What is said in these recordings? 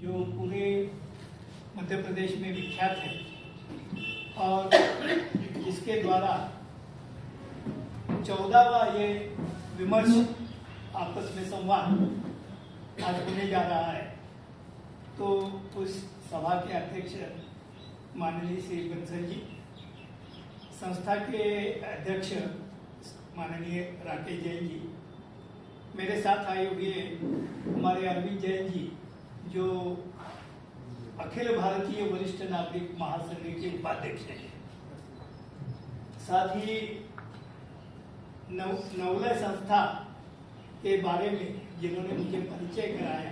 जो पूरे मध्य प्रदेश में विख्यात है और इसके द्वारा 14वां ये विमर्श आपस में संवाद आज होने जा रहा है। तो उस सभा के अध्यक्ष माननीय श्री बंसल जी, संस्था के अध्यक्ष माननीय राकेश जैन जी, मेरे साथ आए हुए हमारे अरविंद जैन जी जो अखिल भारतीय वरिष्ठ नागरिक महासंघ के उपाध्यक्ष हैं, साथ ही नवलय संस्था के बारे में जिन्होंने मुझे परिचय कराया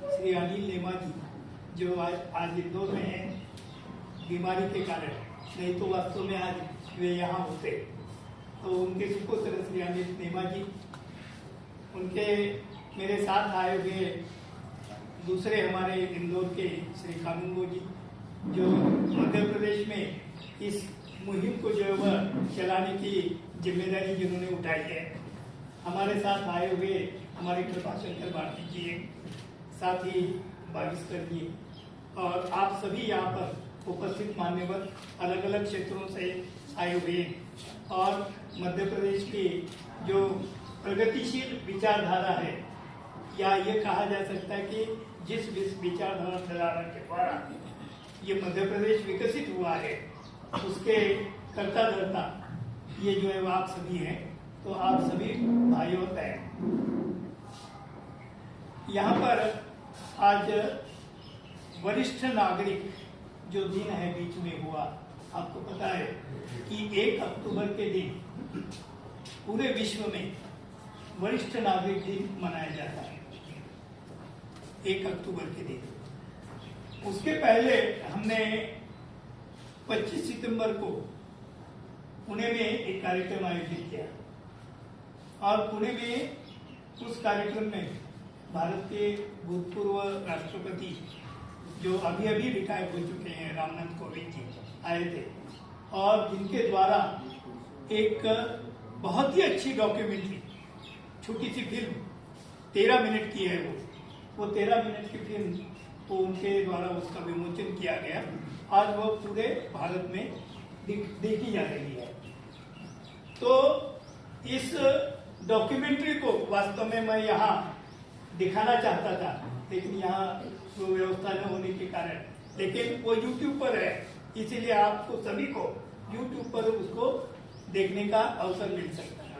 श्री अनिल लेमा जी, जो आज इंदौर में हैं बीमारी के कारण, नहीं तो वास्तव में आज वे यहाँ होते। तो उनके सुपुत्र श्री अनिल लेमा जी, उनके मेरे साथ आए हुए दूसरे हमारे इंदौर के श्री कानूनगो जी, जो मध्य प्रदेश में इस मुहिम को जो है वह चलाने की जिम्मेदारी जिन्होंने उठाई है। हमारे साथ आए हुए हमारे कृपाशंकर भारती जी, साथ ही बागिस्कर जी और आप सभी यहाँ पर उपस्थित मान्यवर अलग अलग क्षेत्रों से आए हुए और मध्य प्रदेश की जो प्रगतिशील विचारधारा है, या ये कहा जा सकता है कि जिस विचारधारा के द्वारा ये मध्य प्रदेश विकसित हुआ है, उसके कर्ता धर्ता ये जो है वो आप सभी हैं। तो आप सभी भाइयों बहन, यहाँ पर आज वरिष्ठ नागरिक जो दिन है बीच में हुआ, आपको पता है कि 1 अक्टूबर के दिन पूरे विश्व में वरिष्ठ नागरिक दिन मनाया जाता है, 1 अक्टूबर के दिन। उसके पहले हमने 25 सितंबर को पुणे में एक कार्यक्रम आयोजित किया और पुणे में उस कार्यक्रम में भारत के भूतपूर्व राष्ट्रपति जो अभी अभी रिटायर हो चुके हैं रामनाथ कोविंद जी आए थे और जिनके द्वारा एक बहुत ही अच्छी डॉक्यूमेंट्री, छोटी सी फिल्म 13 मिनट की है, वो 13 मिनट की फिल्म को उनके द्वारा उसका विमोचन किया गया। आज वो पूरे भारत में देखी जा रही है। तो इस डॉक्यूमेंट्री को वास्तव में मैं यहाँ दिखाना चाहता था, लेकिन यहाँ वो व्यवस्था न होने के कारण, लेकिन वो YouTube पर है, इसीलिए आपको सभी को YouTube पर उसको देखने का अवसर मिल सकता है।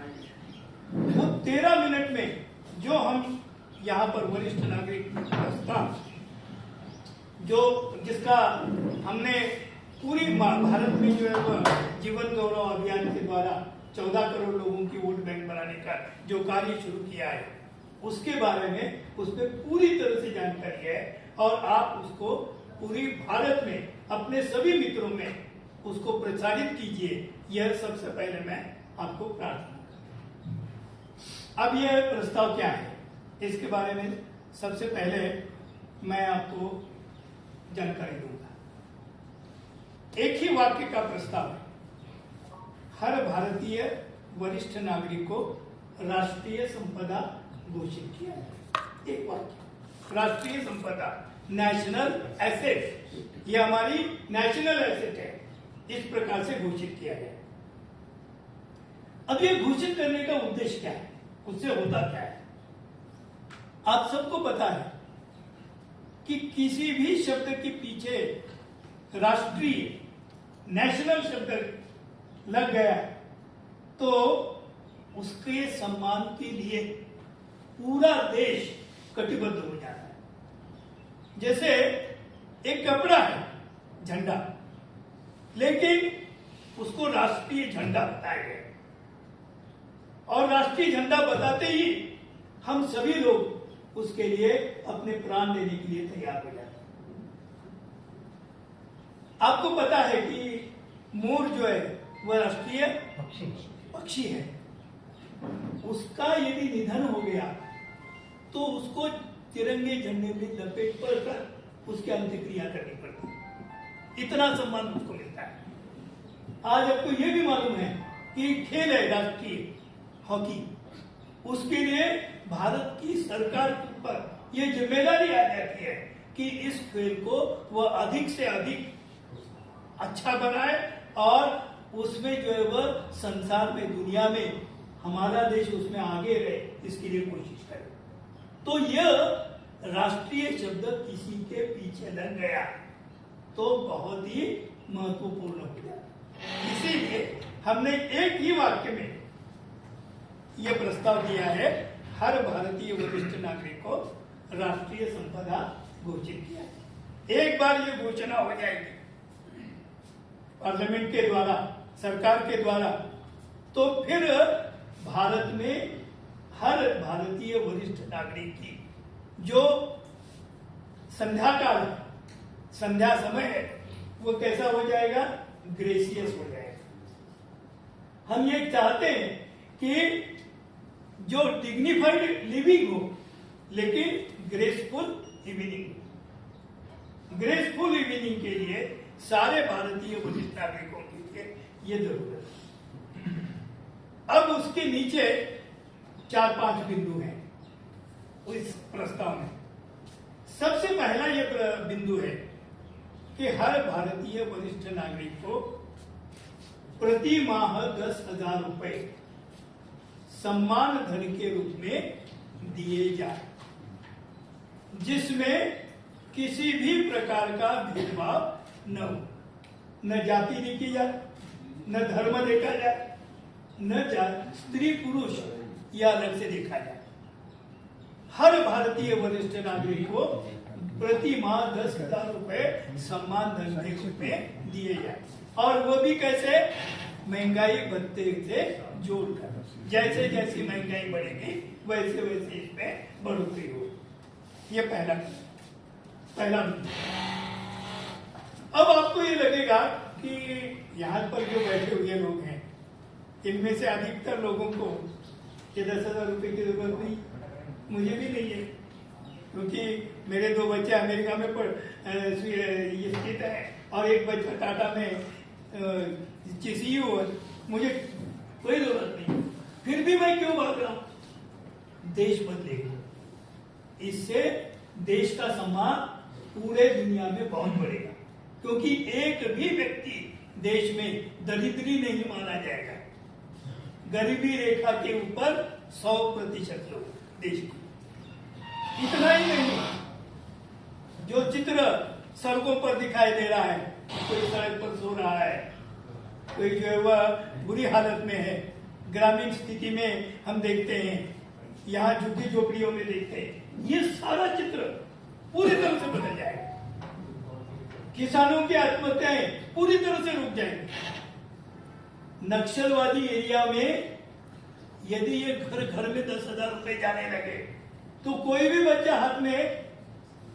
वो 13 मिनट में जो हम यहाँ पर वरिष्ठ नागरिक व्यवस्था जो जिसका हमने पूरी भारत में जो है वह जीवन गौरव अभियान के द्वारा 14 करोड़ लोगों की वोट बैंक बनाने का जो कार्य शुरू किया है, उसके बारे में उसमें पूरी तरह से जानकारी है और आप उसको पूरी भारत में अपने सभी मित्रों में उसको प्रचारित कीजिए। यह सबसे पहले मैं आपको प्रार्थना करता हूं। अब यह प्रस्ताव क्या है, इसके बारे में सबसे पहले मैं आपको जानकारी दूंगा। एक ही वाक्य का प्रस्ताव है, हर भारतीय वरिष्ठ नागरिक को राष्ट्रीय संपदा घोषित किया है। एक वाक्य, राष्ट्रीय संपदा, नेशनल एसेट, ये हमारी नेशनल एसेट है, इस प्रकार से घोषित किया गया। अब ये घोषित करने का उद्देश्य क्या है, उससे होता क्या है? आप सबको पता है कि किसी भी शब्द के पीछे राष्ट्रीय, नेशनल शब्द लग गया तो उसके सम्मान के लिए पूरा देश कटिबद्ध हो जाता है। जैसे एक कपड़ा है झंडा, लेकिन उसको राष्ट्रीय झंडा बताया गया और राष्ट्रीय झंडा बताते ही हम सभी लोग उसके लिए अपने प्राण देने के लिए तैयार हो जाते हैं। आपको पता है कि मोर जो है वह राष्ट्रीय पक्षी है। उसका यदि निधन हो गया तो उसको तिरंगे झंडे में लपेट कर उसकी अंत्यक्रिया करनी पड़ती, इतना सम्मान उसको मिलता है। आज आपको यह भी मालूम है कि खेल है राष्ट्रीय हॉकी, उसके लिए भारत की सरकार के ऊपर यह जिम्मेदारी आ जाती है कि इस खेल को वह अधिक से अधिक अच्छा बनाए और उसमें जो है वह संसार में, दुनिया में हमारा देश उसमें आगे रहे, इसके लिए कोशिश करे। तो यह राष्ट्रीय शब्द किसी के पीछे लग गया तो बहुत ही महत्वपूर्ण हो गया। इसीलिए हमने एक ही वाक्य में यह प्रस्ताव दिया है, हर भारतीय वरिष्ठ नागरिक को राष्ट्रीय संपदा घोषित किया है। एक बार ये घोषणा हो जाएगी पार्लियामेंट के द्वारा, सरकार के द्वारा, तो फिर भारत में हर भारतीय वरिष्ठ नागरिक की जो संध्या काल, संध्या समय है, वो कैसा हो जाएगा? ग्रेसियस हो जाएगा। हम ये चाहते हैं कि जो डिग्निफाइड लिविंग हो लेकिन ग्रेसफुल इवनिंग हो। ग्रेसफुल इवनिंग के लिए सारे भारतीय वरिष्ठ नागरिकों के लिए ये जरूरत है। अब उसके नीचे 4-5 बिंदु हैं इस प्रस्ताव में। सबसे पहला यह बिंदु है कि हर भारतीय वरिष्ठ नागरिक को प्रति माह 10,000 रुपए सम्मान धन के रूप में दिए जाए, जिसमें किसी भी प्रकार का भेदभाव न हो, न जाति देखी जाए, न धर्म देखा जाए, न स्त्री पुरुष या अलग से देखा जाए। हर भारतीय वरिष्ठ नागरिक को प्रति माह 10,000 रुपए सम्मान धन के रूप में दिए जाए, और वो भी कैसे? महंगाई भत्ते से जोड़कर। जैसे जैसी महंगाई बढ़ेगी वैसे वैसे इसमें बढ़ोतरी हो। ये पहला बिंदु। अब आपको ये लगेगा कि यहाँ पर जो बैठे हुए लोग हैं, इनमें से अधिकतर लोगों को ये 10,000 रुपए की जरूरत नहीं, मुझे भी नहीं है, क्योंकि मेरे 2 बच्चे अमेरिका में स्थित है और एक बच्चा टाटा में सीईओ है। मुझे कोई जरूरत नहीं, फिर भी मैं क्यों भाग रहा हूं? देश बदलेगा, इससे देश का सम्मान पूरे दुनिया में बहुत बढ़ेगा, क्योंकि एक भी व्यक्ति देश में दरिद्री नहीं माना जाएगा। गरीबी रेखा के ऊपर 100% लोग देश की। इतना ही नहीं, जो चित्र सड़कों पर दिखाई दे रहा है, कोई सड़क पर सो रहा है, कोई जो है वह बुरी हालत में है, ग्रामीण स्थिति में हम देखते हैं, यहाँ झुग्गी झोपड़ियों में देखते हैं, ये सारा चित्र पूरी तरह से बदल जाएगा। किसानों की आत्महत्याएं पूरी तरह से रुक जाएंगी। नक्सलवादी एरिया में यदि ये घर घर में 10,000 रुपए जाने लगे तो कोई भी बच्चा हाथ में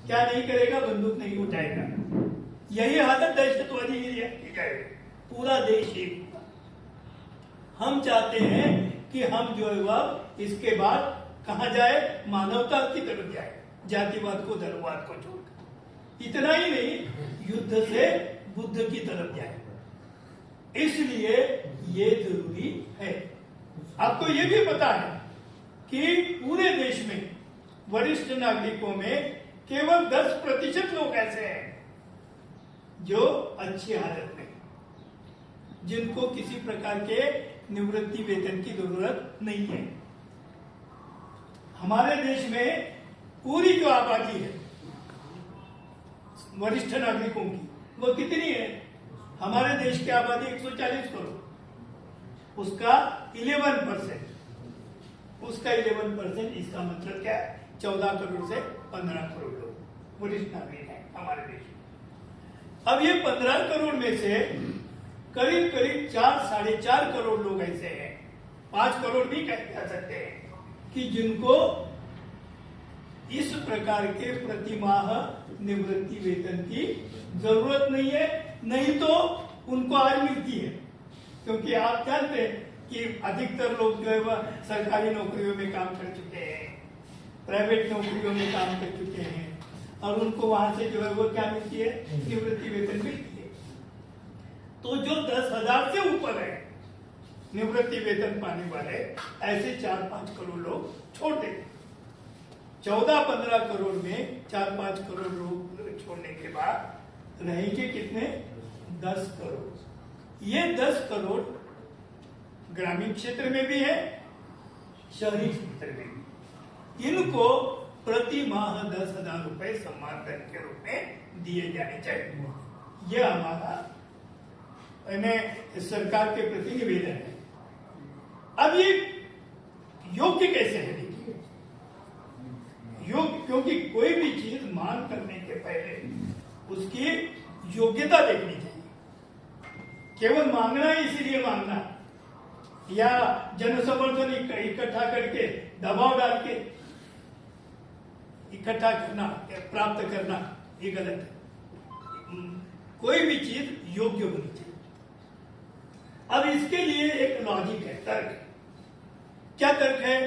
क्या नहीं करेगा? बंदूक नहीं उठाएगा। यही हालत दहशतवादी एरिया की जाएगी। पूरा देश एक। हम चाहते हैं कि हम जो है वह इसके बाद कहां जाए? मानवता की तरफ जाए, जातिवाद को, धर्मवाद को छोड़कर। इतना ही नहीं, युद्ध से बुद्ध की तरफ जाए। इसलिए ये जरूरी है। आपको ये भी पता है कि पूरे देश में वरिष्ठ नागरिकों में केवल 10% लोग ऐसे हैं जो अच्छी हालत में, जिनको किसी प्रकार के निवृत्ति वेतन की जरूरत नहीं है। हमारे देश में पूरी जो आबादी है वरिष्ठ नागरिकों की, वो कितनी है? हमारे देश की आबादी 140 करोड़, उसका 11%, इसका मतलब क्या है? 14 करोड़ से 15 करोड़ लोग वरिष्ठ नागरिक हैं हमारे देश में। अब ये 15 करोड़ में से करीब करीब 4-4.5 करोड़ लोग ऐसे हैं, 5 करोड़ भी कह सकते हैं, कि जिनको इस प्रकार के प्रतिमाह निवृत्ति वेतन की जरूरत नहीं है। नहीं तो उनको आज मिलती है, क्योंकि आप जानते हैं कि अधिकतर लोग जो है वह सरकारी नौकरियों में काम कर चुके हैं, प्राइवेट नौकरियों में काम कर चुके हैं, और उनको वहां से जो है वो क्या मिलती है? निवृत्ति वेतन मिलती है। तो जो 10,000 से ऊपर है निवृत्ति वेतन पाने वाले, ऐसे 4-5 करोड़ लोग छोड़ देते। 14-15 करोड़ में 4-5 करोड़ लोग रहेंगे कितने? 10 करोड़। ये 10 करोड़ ग्रामीण क्षेत्र में भी है, शहरी क्षेत्र में भी। इनको प्रति माह 10,000 रुपए सम्मान धन के रूप में दिए जाने चाहिए। यह हमारा सरकार के प्रति निवेदन है। अब ये योग्य कैसे है? देखिए, योग्य, क्योंकि कोई भी चीज मांग करने के पहले उसकी योग्यता देखनी चाहिए। केवल मांगना है इसीलिए मांगना, या जनसमर्थन इकट्ठा करके दबाव डाल के इकट्ठा करना, प्राप्त करना, ये गलत है। कोई भी चीज योग्य होनी चाहिए। अब इसके लिए एक लॉजिक है, तर्क है। क्या तर्क है?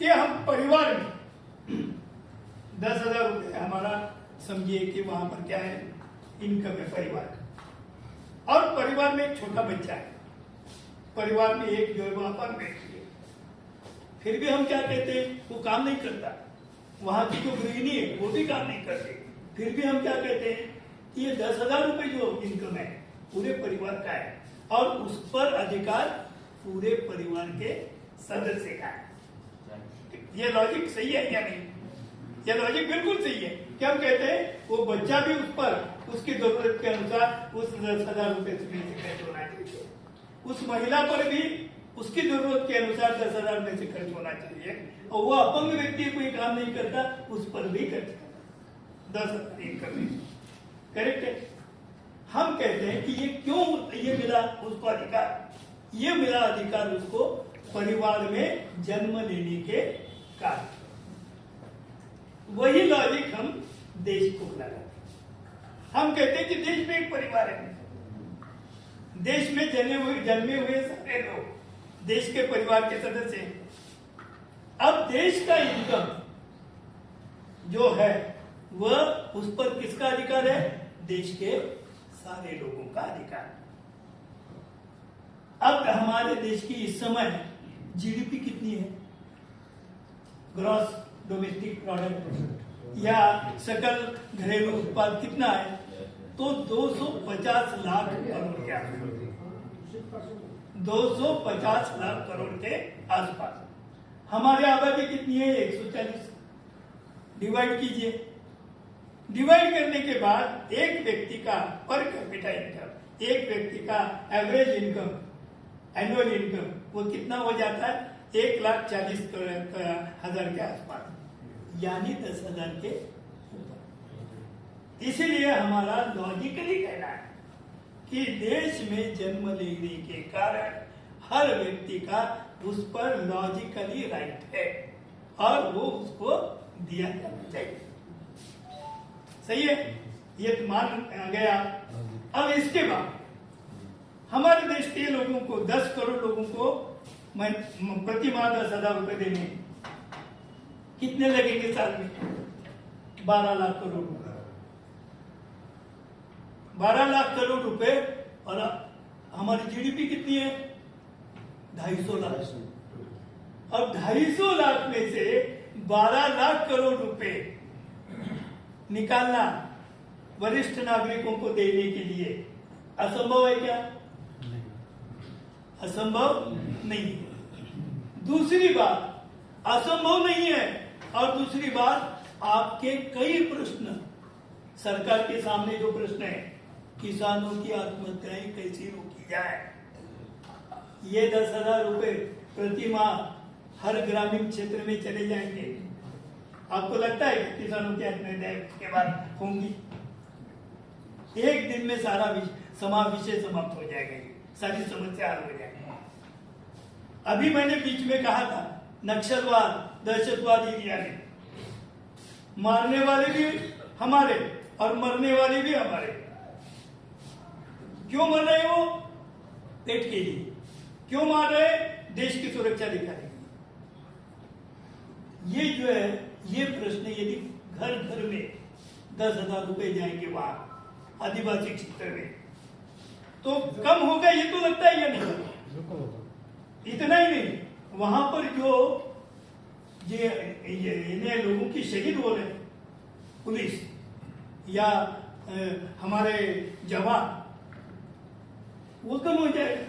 कि हम परिवार में 10,000 रुपये हमारा, समझिए कि वहां पर क्या है, इनकम है परिवार का, और परिवार में एक छोटा बच्चा है, परिवार में एक जो है वहां पर बैठी है, फिर भी हम क्या कहते हैं? वो काम नहीं करता। वहां की जो गृहिणी है वो भी काम नहीं करते, फिर भी हम क्या कहते हैं कि ये 10,000 रुपये जो इनकम है पूरे परिवार का है, और उस पर अधिकार पूरे परिवार के सदस्य का है। ये लॉजिक सही है या नहीं? ये लॉजिक बिल्कुल सही है। क्या हम कहते हैं? वो बच्चा भी उस पर उसकी जरूरत के अनुसार उस 10,000 रुपये में से खर्च होना चाहिए, उस महिला पर भी उसकी जरूरत के अनुसार 10,000 में से खर्च होना चाहिए, और वो अपंग व्यक्ति कोई काम नहीं करता उस पर भी खर्च करना 10,000 इनकम। करेक्ट है? हम कहते हैं कि ये क्यों ये मिला उसको अधिकार? ये मिला अधिकार उसको परिवार में जन्म लेने के कारण। वही लॉजिक हम देश को लगाते हैं। हम कहते हैं कि देश में एक परिवार है, देश में जन्मे हुए सारे लोग देश के परिवार के सदस्य हैं। अब देश का इनकम जो है वह, उस पर किसका अधिकार है? देश के सारे लोगों का अधिकार। अब हमारे देश की इस समय जीडीपी कितनी है? ग्रॉस डोमेस्टिक प्रोडक्ट या सकल घरेलू उत्पाद कितना है? तो 250 लाख करोड़ के आसपास, 250 लाख करोड़ के आसपास। हमारी आबादी कितनी है? 140। डिवाइड कीजिए। डिवाइड करने के बाद एक व्यक्ति का पर कैपिटा इनकम, एक व्यक्ति का एवरेज इनकम, एनुअल इनकम, वो कितना हो जाता है? 1,40,000 के आसपास, यानी 10,000 के ऊपर। इसीलिए हमारा लॉजिकली कहना है कि देश में जन्म लेने के कारण हर व्यक्ति का उस पर लॉजिकली राइट है, और वो उसको दिया जाना चाहिए। सही है? ये तो मान गया। अब इसके बाद हमारे देश के लोगों को, 10 करोड़ लोगों को प्रति माह 10,000 रुपए देने, कितने लगेंगे साल में? 12 लाख करोड़ रुपए। 12 लाख करोड़ रुपए, और हमारी जीडीपी कितनी है? 250 लाख। अब 250 लाख में से 12 लाख करोड़ रुपए निकालना वरिष्ठ नागरिकों को देने के लिए असंभव है क्या? असंभव नहीं है। दूसरी बात, असंभव नहीं है, और दूसरी बात, आपके कई प्रश्न, सरकार के सामने जो प्रश्न है, किसानों की आत्महत्याएं कैसे रोकी जाए, ये 10,000 रुपए प्रति माह हर ग्रामीण क्षेत्र में चले जाएंगे। आपको लगता है कि किसानों की आत्महत्याएं के बाद होंगी? एक दिन में सारा विषय समाप्त हो जाएगा, सारी समस्या हल हो जाएगी। अभी मैंने बीच में कहा था, नक्सलवाद, दहशतवाद एरिया में मारने वाले भी हमारे और मरने वाले भी हमारे। क्यों मर रहे हो? पेट के लिए। क्यों मार रहे? देश की सुरक्षा दिखाने के लिए। ये जो है, ये प्रश्न यदि घर घर में 10,000 रुपए जाएंगे वहां आदिवासी क्षेत्र में, तो कम होगा, ये तो लगता है या नहीं? इतना ही नहीं, वहां पर जो ये लोगों की शहीद हो रहे हैं, पुलिस या हमारे जवान, वो कम हो जाएगा।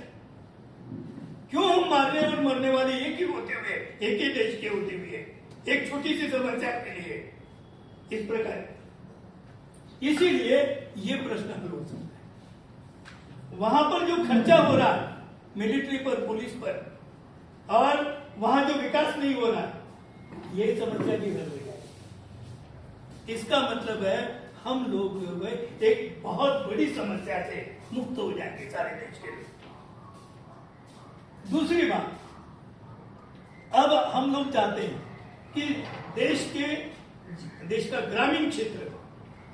क्यों हम मारने और मरने वाले एक ही होते हुए, एक ही देश के होते हुए, एक छोटी सी समस्या के लिए इस प्रकार। इसीलिए ये प्रश्न हल हो सकता है। वहां पर जो खर्चा हो रहा है मिलिट्री पर, पुलिस पर, और वहां जो विकास नहीं हो रहा, ये समस्या भी हल हो जाएगी। इसका मतलब है हम लोग एक बहुत बड़ी समस्या से मुक्त हो जाएंगे सारे देश के लिए। दूसरी बात, अब हम लोग चाहते हैं कि देश का ग्रामीण क्षेत्र,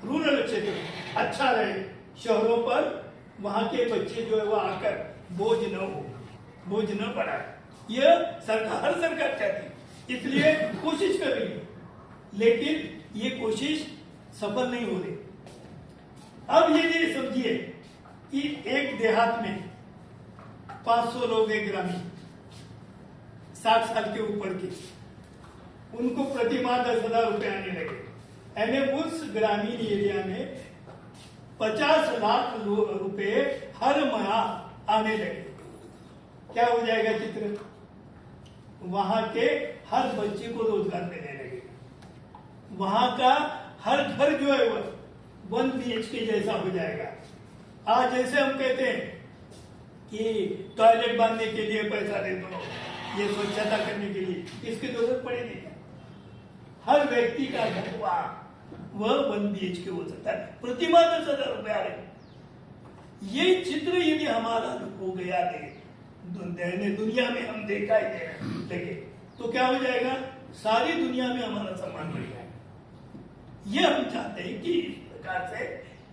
रूरल क्षेत्र अच्छा रहे। शहरों पर वहां के बच्चे जो है वो आकर बोझ न बढ़ाए। यह हर सरकार चाहती, इसलिए कोशिश कर रही है, लेकिन ये कोशिश सफल नहीं हो रही। अब ये समझिए कि एक देहात में 500 लोग हैं ग्रामीण, 60 साल के ऊपर के, उनको प्रति माह 10,000 रुपए आने लगे। यानी उस ग्रामीण एरिया में 50 लाख रुपए हर माह आने लगे। क्या हो जाएगा चित्र? वहां के हर बच्चे को रोजगार मिलने लगे। वहां का हर घर जो है वो 1 BHK जैसा हो जाएगा। आज जैसे हम कहते हैं कि टॉयलेट बांधने के लिए पैसा दे दो, ये स्वच्छता करने के लिए, इसकी जरूरत पड़ेगी क्या? हर व्यक्ति का घर वह 1 BHK हो सकता है, प्रति माह 10,000 रुपए आ रहे। ये चित्र यदि हमारा हो गया दुनिया में हम देखा ही लगे, तो क्या हो जाएगा? सारी दुनिया में हमारा सम्मान बढ़ जाएगा। ये हम चाहते हैं कि इस प्रकार से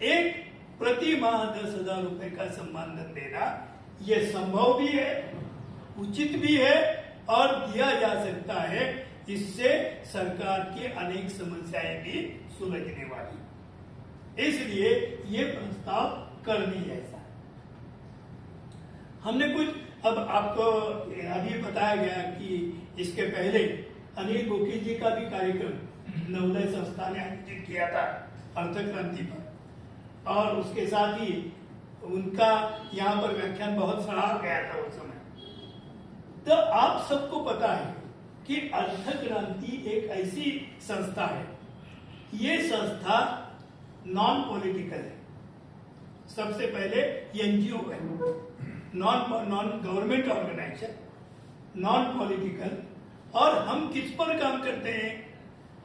एक प्रति माह 10,000 रुपए का सम्मान धन देना, यह संभव भी है, उचित भी है और दिया जा सकता है। इससे सरकार की अनेक समस्याएं भी सुलझने वाली, इसलिए ये प्रस्ताव करने जैसा। हमने कुछ, अब आपको अभी बताया गया कि इसके पहले अनिल बोकील जी का भी कार्यक्रम नवोदय संस्था ने आयोजित किया था अर्थक्रांति पर, और उसके साथ ही उनका यहाँ पर व्याख्यान बहुत सराहा गया था उस समय। तो आप सबको पता है कि अर्थक्रांति एक ऐसी संस्था है, ये संस्था नॉन पॉलिटिकल है। सबसे पहले एनजीओ है, non government organisation, non political. और हम किस पर काम करते हैं?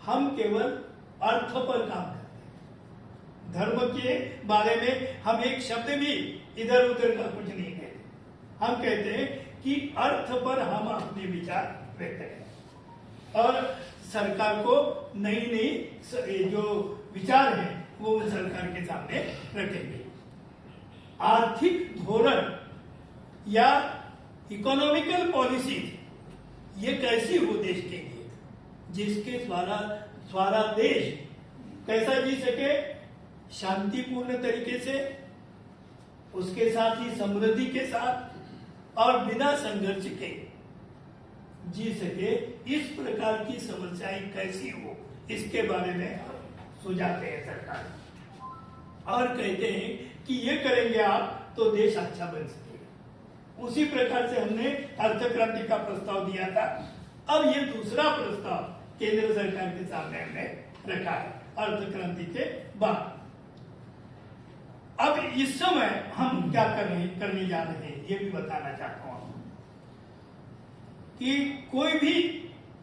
हम केवल अर्थ पर काम करते हैं। धर्म के बारे में हम एक शब्द भी इधर उधर का कुछ नहीं कहते। हम कहते हैं कि अर्थ पर हम अपने विचार व्यक्त करें और सरकार को नई जो विचार है वो सरकार के सामने रखेंगे। आर्थिक धोरण या इकोनॉमिकल पॉलिसी ये कैसी हो देश के लिए, जिसके द्वारा देश कैसा जी सके, शांतिपूर्ण तरीके से, उसके साथ ही समृद्धि के साथ और बिना संघर्ष के जी सके। इस प्रकार की समस्याएं कैसी हो, इसके बारे में सुझाते हैं सरकार और कहते हैं कि ये करेंगे आप तो देश अच्छा बन सकेगा। उसी प्रकार से हमने अर्थक्रांति का प्रस्ताव दिया था। अब ये दूसरा प्रस्ताव केंद्र सरकार के सामने हमने रखा है अर्थक्रांति के बाद। अब इस समय हम क्या करने जा रहे हैं ये भी बताना चाहता हूं कि कोई भी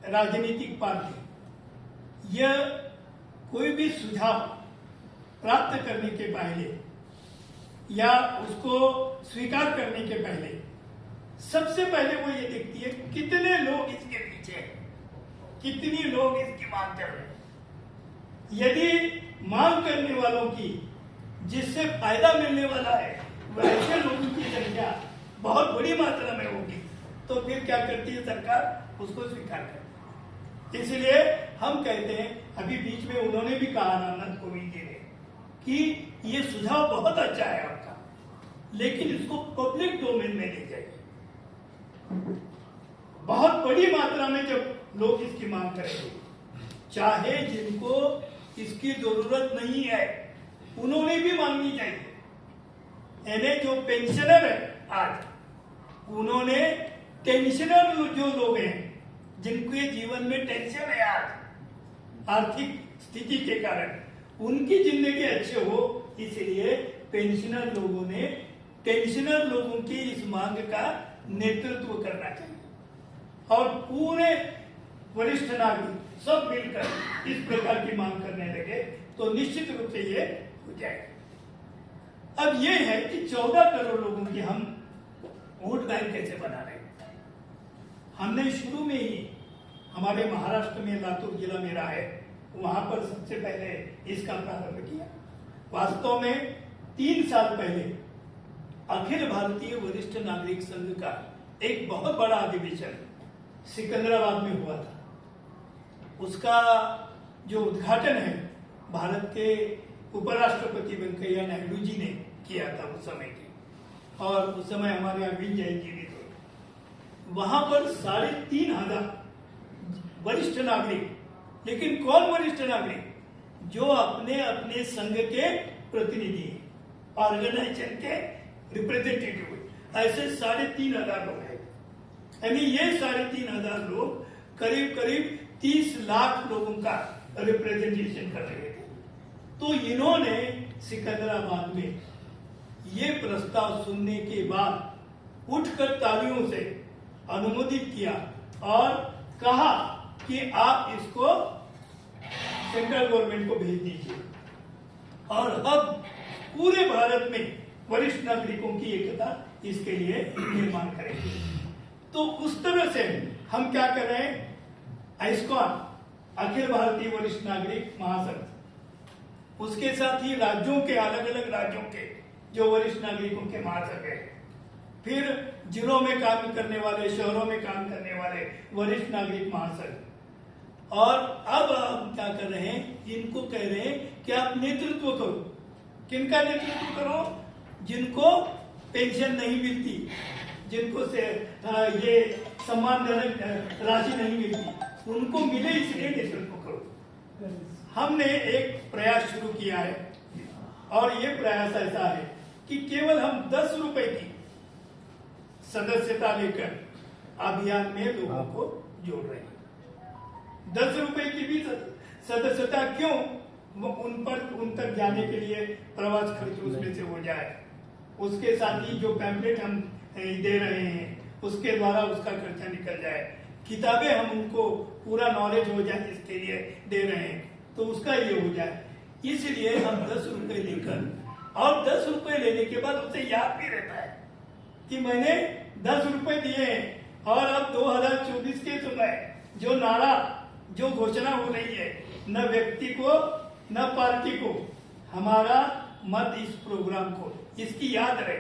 राजनीतिक पार्टी या कोई भी सुझाव प्राप्त करने के पहले या उसको स्वीकार करने के पहले सबसे पहले वो ये देखती है कितने लोग इसके पीछे हैं, कितनी लोग इसकी मांग कर रहे हैं। यदि मांग करने वालों की जिससे फायदा मिलने वाला है वैसे लोगों की संख्या बहुत बड़ी मात्रा में होगी तो फिर क्या करती है सरकार, उसको स्वीकार करती है। इसलिए हम कहते हैं, अभी बीच में उन्होंने भी कहा रामनाथ कोविंद जी ने कि ये सुझाव बहुत अच्छा है आपका, लेकिन इसको पब्लिक डोमेन में ले जाइए। बहुत बड़ी मात्रा में जब लोग इसकी मांग करेंगे, चाहे जिनको इसकी जरूरत नहीं है उन्होंने भी मांगनी चाहिए। यानी जो पेंशनर है आज, उन्होंने टेंशनर जो लोग हैं, जिनके जीवन में टेंशन है आज आर्थिक स्थिति के कारण, उनकी जिंदगी अच्छे हो, इसलिए पेंशनर लोगों ने पेंशनर लोगों की इस मांग का नेतृत्व करना चाहिए और पूरे वरिष्ठ नागरिक सब मिलकर इस प्रकार की मांग करने लगे तो निश्चित रूप से ये हो जाएगा। अब ये है कि 14 करोड़ लोगों की हम वोट बैंक कैसे बना रहे हैं। हमने शुरू में ही हमारे महाराष्ट्र में लातूर जिला मेरा है, वहां पर सबसे पहले इसका प्रारंभ किया। वास्तव में 3 साल पहले अखिल भारतीय वरिष्ठ नागरिक संघ का एक बहुत बड़ा अधिवेशन सिकंदराबाद में हुआ था। उसका जो उद्घाटन है भारत के उपराष्ट्रपति वेंकैया नायडू जी ने किया था उस समय की, और उस समय हमारे अरविंद जैन जी भी थे। वहां पर 3,500 वरिष्ठ नागरिक, लेकिन कौन वरिष्ठ नागरिक? जो अपने अपने संघ के प्रतिनिधि, ऑर्गेनाइजेशन के रिप्रेजेंटेटिव, ऐसे 3,500 लोग हैं। यानी ये 3,500 लोग करीब करीब 30 लाख लोगों का रिप्रेजेंटेशन कर रहे थे। तो इन्होंने सिकंदराबाद में ये प्रस्ताव सुनने के बाद उठकर तालियों से अनुमोदित किया और कहा कि आप इसको सेंट्रल गवर्नमेंट को भेज दीजिए और अब पूरे भारत में वरिष्ठ नागरिकों की एकता इसके लिए निर्माण करेंगे। तो उस तरह से हम क्या कर रहे हैं, आइस्कॉन अखिल भारतीय वरिष्ठ नागरिक महासंघ, उसके साथ ही राज्यों के अलग अलग राज्यों के जो वरिष्ठ नागरिकों के महासंघ है, फिर जिलों में काम करने वाले, शहरों में काम करने वाले वरिष्ठ नागरिक महासंघ, और अब हम क्या कर रहे हैं, इनको कह रहे हैं कि आप नेतृत्व करो। किनका नेतृत्व करो? जिनको पेंशन नहीं मिलती, जिनको से ये सम्मानजनक राशि नहीं मिलती, उनको मिले, इसलिए नेतृत्व करो। हमने एक प्रयास शुरू किया है और ये प्रयास ऐसा है कि केवल हम 10 रुपए की सदस्यता लेकर अभियान में लोगों को जोड़ रहे हैं। 10 रुपए की भी सदस्यता क्यों? उन तक जाने के लिए प्रवास खर्च उसमें से हो जाए, उसके साथ ही जो पैम्पलेट हम दे रहे हैं उसके द्वारा उसका खर्चा निकल जाए, किताबें हम उनको पूरा नॉलेज हो जाए इसके लिए दे रहे हैं तो उसका ये हो जाए। इसलिए हम 10 रुपए लेकर, और 10 रुपए लेने के बाद उसे याद भी रहता है कि मैंने 10 रुपए दिए हैं और अब 2024 के समय जो नारा, जो घोषणा हो रही है, न व्यक्ति को न पार्टी को हमारा मत इस प्रोग्राम को, इसकी याद रहे,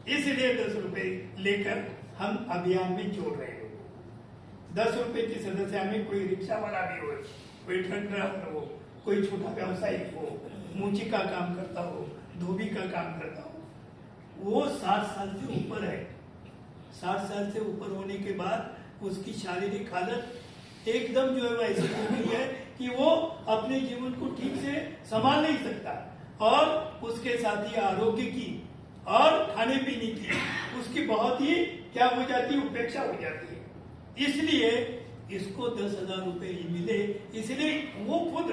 इसलिए 10 रुपए लेकर हम अभियान में जोड़ रहे हैं। 10 रुपए की सदस्य में कोई रिक्शा वाला भी हो, कोई ट्रक ड्राइवर हो, कोई छोटा व्यवसायिक हो, मूंची का काम करता हो, धोबी का काम करता हो, वो 60 साल से ऊपर है। 60 साल से ऊपर होने के बाद उसकी शारीरिक हालत एकदम जो है वैसी हो गई है कि वो अपने जीवन को ठीक से संभाल नहीं सकता, और उसके साथ ही आरोग्य की और खाने पीने की उसकी बहुत ही क्या हो जाती है, उपेक्षा हो जाती है। इसलिए इसको 10,000 रुपए ही मिले, इसलिए वो खुद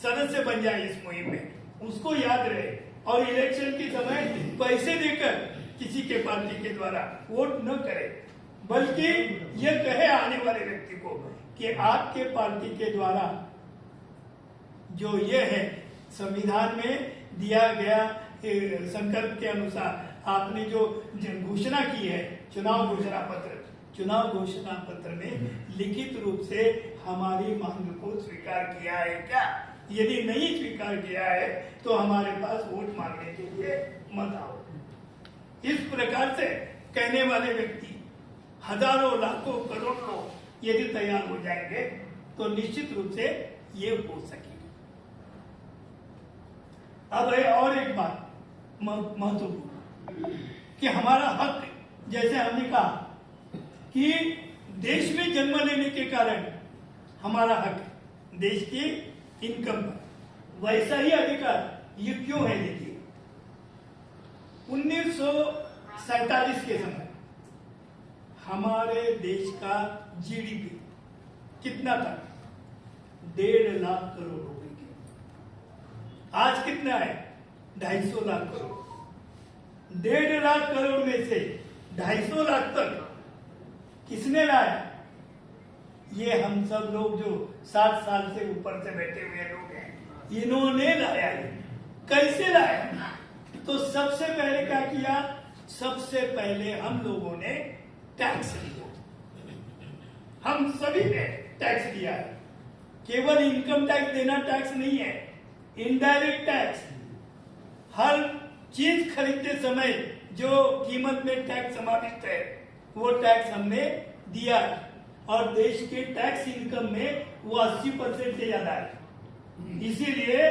सदस्य बन जाए इस मुहिम में, उसको याद रहे, और इलेक्शन के समय पैसे देकर किसी के पार्टी के द्वारा वोट न करे, बल्कि ये कहे आने वाले व्यक्ति को कि आपके पार्टी के द्वारा जो ये है संविधान में दिया गया संकल्प के अनुसार आपने जो घोषणा की है, चुनाव घोषणा पत्र में लिखित रूप से हमारी मांग को स्वीकार किया है क्या? यदि नहीं स्वीकार किया है तो हमारे पास वोट मांगने के लिए मत आओ। इस प्रकार से कहने वाले व्यक्ति हजारों, लाखों, करोड़ों लोग यदि तैयार हो जाएंगे तो निश्चित रूप से ये हो सकेगी। अब है और एक बात महत्वपूर्ण कि हमारा हक, जैसे हमने कहा कि देश में जन्म लेने के कारण हमारा हक देश की इनकम पर, वैसा ही अधिकार ये क्यों है? देखिए, 1947 के समय हमारे देश का जीडीपी कितना था? 1.5 लाख करोड़ रुपए की। आज कितना है? 250 लाख करोड़। 1.5 लाख करोड़ में से 250 लाख तक किसने लाया? ये हम सब लोग जो 60 साल से ऊपर से बैठे हुए लोग हैं, इन्होंने लाया है। कैसे लाया? तो सबसे पहले क्या किया? सबसे पहले हम लोगों ने टैक्स लिया। हम सभी ने टैक्स दिया है। केवल इनकम टैक्स देना टैक्स नहीं है, इनडायरेक्ट टैक्स। हर चीज खरीदते समय जो कीमत में टैक्स समाविष्ट है वो टैक्स हमने दिया है, और देश के टैक्स इनकम में वो 80% से ज्यादा है। इसीलिए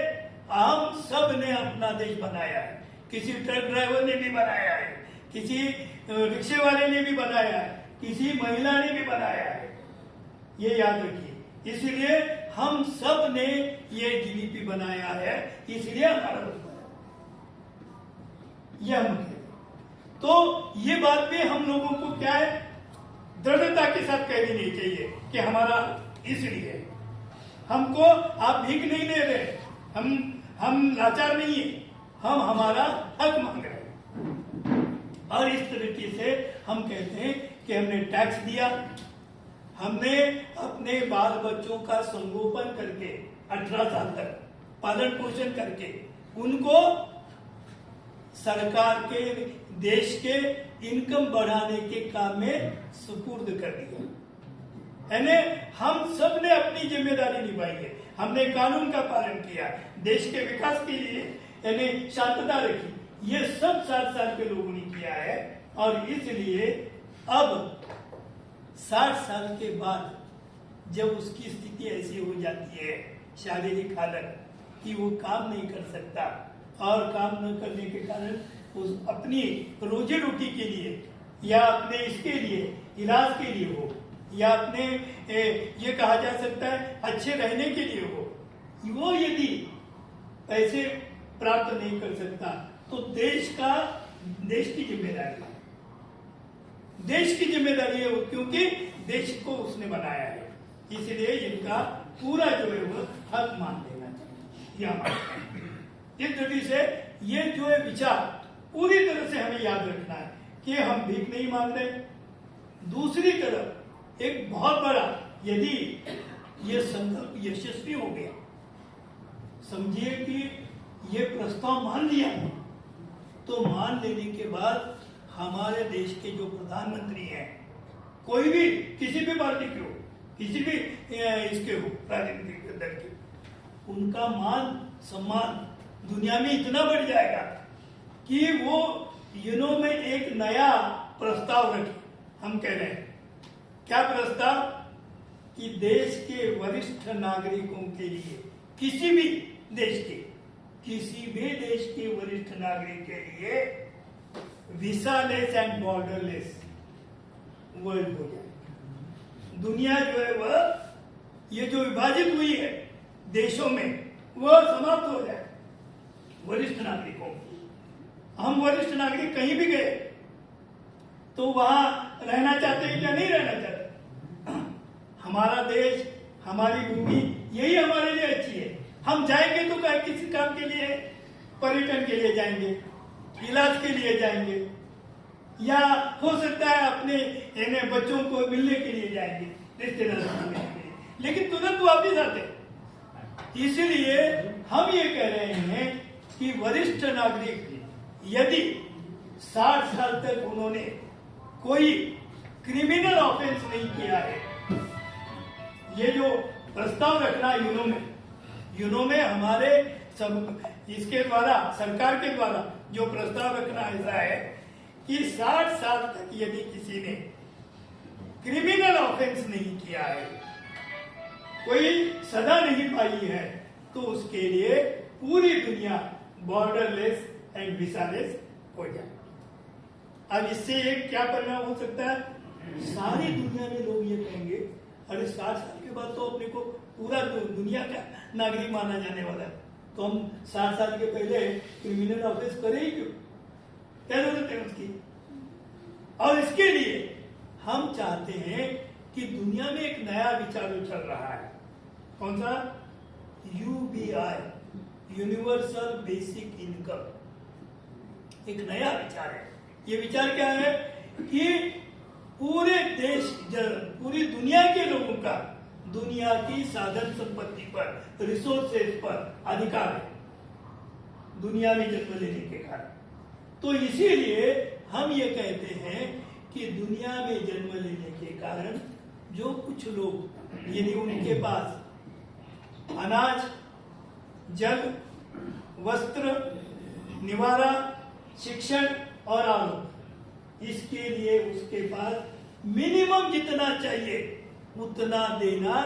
हम सब ने अपना देश बनाया है। किसी ट्रक ड्राइवर ने भी बनाया है, किसी रिक्शे वाले ने भी बनाया है, किसी महिला ने भी बनाया है। ये याद रखिए। इसलिए हम सब ने ये जीडीपी बनाया है, इसलिए हमारा देश बना। यह मुद्दा। तो ये बात भी हम लोगों को क्या है, दृढ़ता के साथ कह देनी चाहिए कि हमारा इसलिए है। हमको आप भीख नहीं दे रहे, हम लाचार नहीं है, हम हमारा हक मांग रहे हैं। और इस तरीके से हम कहते हैं कि हमने टैक्स दिया, हमने अपने बाल बच्चों का संगोपन करके 18 साल तक पालन पोषण करके उनको सरकार के, देश के इनकम बढ़ाने के काम में सुपुर्द कर दिया। यानी हम सब ने अपनी जिम्मेदारी निभाई है। हमने कानून का पालन किया, देश के विकास के लिए यानी शांतता रखी। ये सब 60 साल के लोगों ने किया है। और इसलिए अब 60 साल के बाद जब उसकी स्थिति ऐसी हो जाती है, शारीरिक हालत, कि वो काम नहीं कर सकता, और काम न करने के कारण उस अपनी रोजी रोटी के लिए या अपने इसके लिए, इलाज के लिए हो, या अपने ये कहा जा सकता है अच्छे रहने के लिए हो, वो यदि पैसे प्राप्त नहीं कर सकता तो देश की जिम्मेदारी है। देश की जिम्मेदारी है वो, क्योंकि देश को उसने बनाया है। इसलिए इनका पूरा जो है वो हक मान लेना चाहिए। यह हमारा इस दृष्टि से ये जो है विचार पूरी तरह से हमें याद रखना है कि हम भीख नहीं मांग रहे। दूसरी तरफ एक बहुत बड़ा, यदि ये संकल्प यशस्वी हो गया, समझिए कि ये प्रस्ताव मान लिया, तो मान लेने के बाद हमारे देश के जो प्रधानमंत्री हैं, कोई भी किसी भी पार्टी के हो, किसी भी इसके हो, राजनीतिक दल के, उनका मान सम्मान दुनिया में इतना बढ़ जाएगा कि वो यूनो में एक नया प्रस्ताव रखे। हम कह रहे हैं क्या प्रस्ताव? कि देश के वरिष्ठ नागरिकों के लिए, किसी भी देश के वरिष्ठ नागरिक के लिए वीसालेस एंड बॉर्डरलेस वर्ल्ड हो जाए। दुनिया जो है वह ये जो विभाजित हुई है देशों में, वह समाप्त हो जाए। वरिष्ठ नागरिकों, हम वरिष्ठ नागरिक कहीं भी गए तो वहां रहना चाहते हैं या नहीं रहना चाहते? हमारा देश, हमारी भूमि, यही हमारे लिए अच्छी है। हम जाएंगे तो किसी काम के लिए, पर्यटन के लिए जाएंगे, इलाज के लिए जाएंगे, या हो सकता है अपने बच्चों को मिलने के लिए जाएंगे, रिश्तेदारों को मिलने के लिए, लेकिन तुरंत वापिस आते। इसलिए हम ये कह रहे हैं कि वरिष्ठ नागरिक यदि 60 साल तक उन्होंने कोई क्रिमिनल ऑफेंस नहीं किया है, ये जो प्रस्ताव रखना यूनो में हमारे सब इसके द्वारा, सरकार के द्वारा जो प्रस्ताव रखना ऐसा है कि 60 साल तक यदि किसी ने क्रिमिनल ऑफेंस नहीं किया है, कोई सजा नहीं पाई है, तो उसके लिए पूरी दुनिया बॉर्डरलेस एंड वीसालेस हो जाए। अब इससे एक क्या परिणाम हो सकता है? सारी दुनिया में लोग ये कहेंगे, अरे 60 साल के बाद तो अपने को पूरा दुनिया का नागरिक माना जाने वाला है। तो हम 60 साल के पहले क्रिमिनल ऑफेंस करें ही क्यों? क्या जरूरत है उसकी? और इसके लिए हम चाहते हैं कि दुनिया में एक नया विचार चल रहा है। कौन सा? यूबीआई, यूनिवर्सल बेसिक इनकम, एक नया विचार है। ये विचार क्या है कि पूरे देश, पूरी दुनिया के लोगों का दुनिया की साधन संपत्ति पर, रिसोर्सेज पर अधिकार है दुनिया में जन्म लेने के कारण। तो इसीलिए हम ये कहते हैं कि दुनिया में जन्म लेने के कारण जो कुछ लोग, यानी उनके पास अनाज, जल, वस्त्र, निवारा, शिक्षण और आरोग्य, इसके लिए उसके पास मिनिमम जितना चाहिए उतना देना,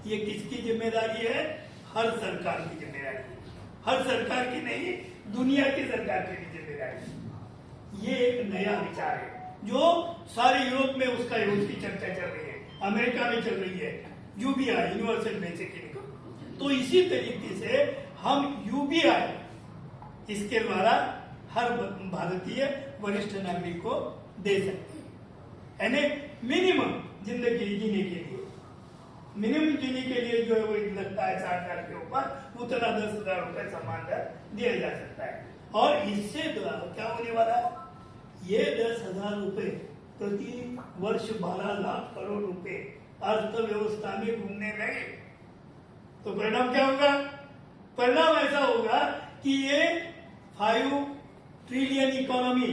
ये किसकी जिम्मेदारी है? हर सरकार की जिम्मेदारी है। हर सरकार की नहीं, दुनिया की सरकार की भी जिम्मेदारी। ये एक नया विचार है जो सारे यूरोप में उसकी चर्चा चल रही है, अमेरिका में चल रही है, यूबीआई, यूनिवर्सल बेसिक इनकम। तो इसी तरीके से हम यूबीआई, इसके द्वारा हर भारतीय वरिष्ठ नागरिक को दे सकते हैं, यानी मिनिमम जिंदगी जीने के लिए, मिनिमम जीने के लिए जो है वो लगता है 60 साल के ऊपर, उतना 10,000 रुपए सम्मान दर दिया जा सकता है। और इससे क्या होने वाला है? ये 10,000 रुपए प्रति वर्ष 12 लाख करोड़ रुपए अर्थव्यवस्था में घूमने लगे तो परिणाम क्या होगा? परिणाम ऐसा होगा कि ये 5 ट्रिलियन इकोनॉमी,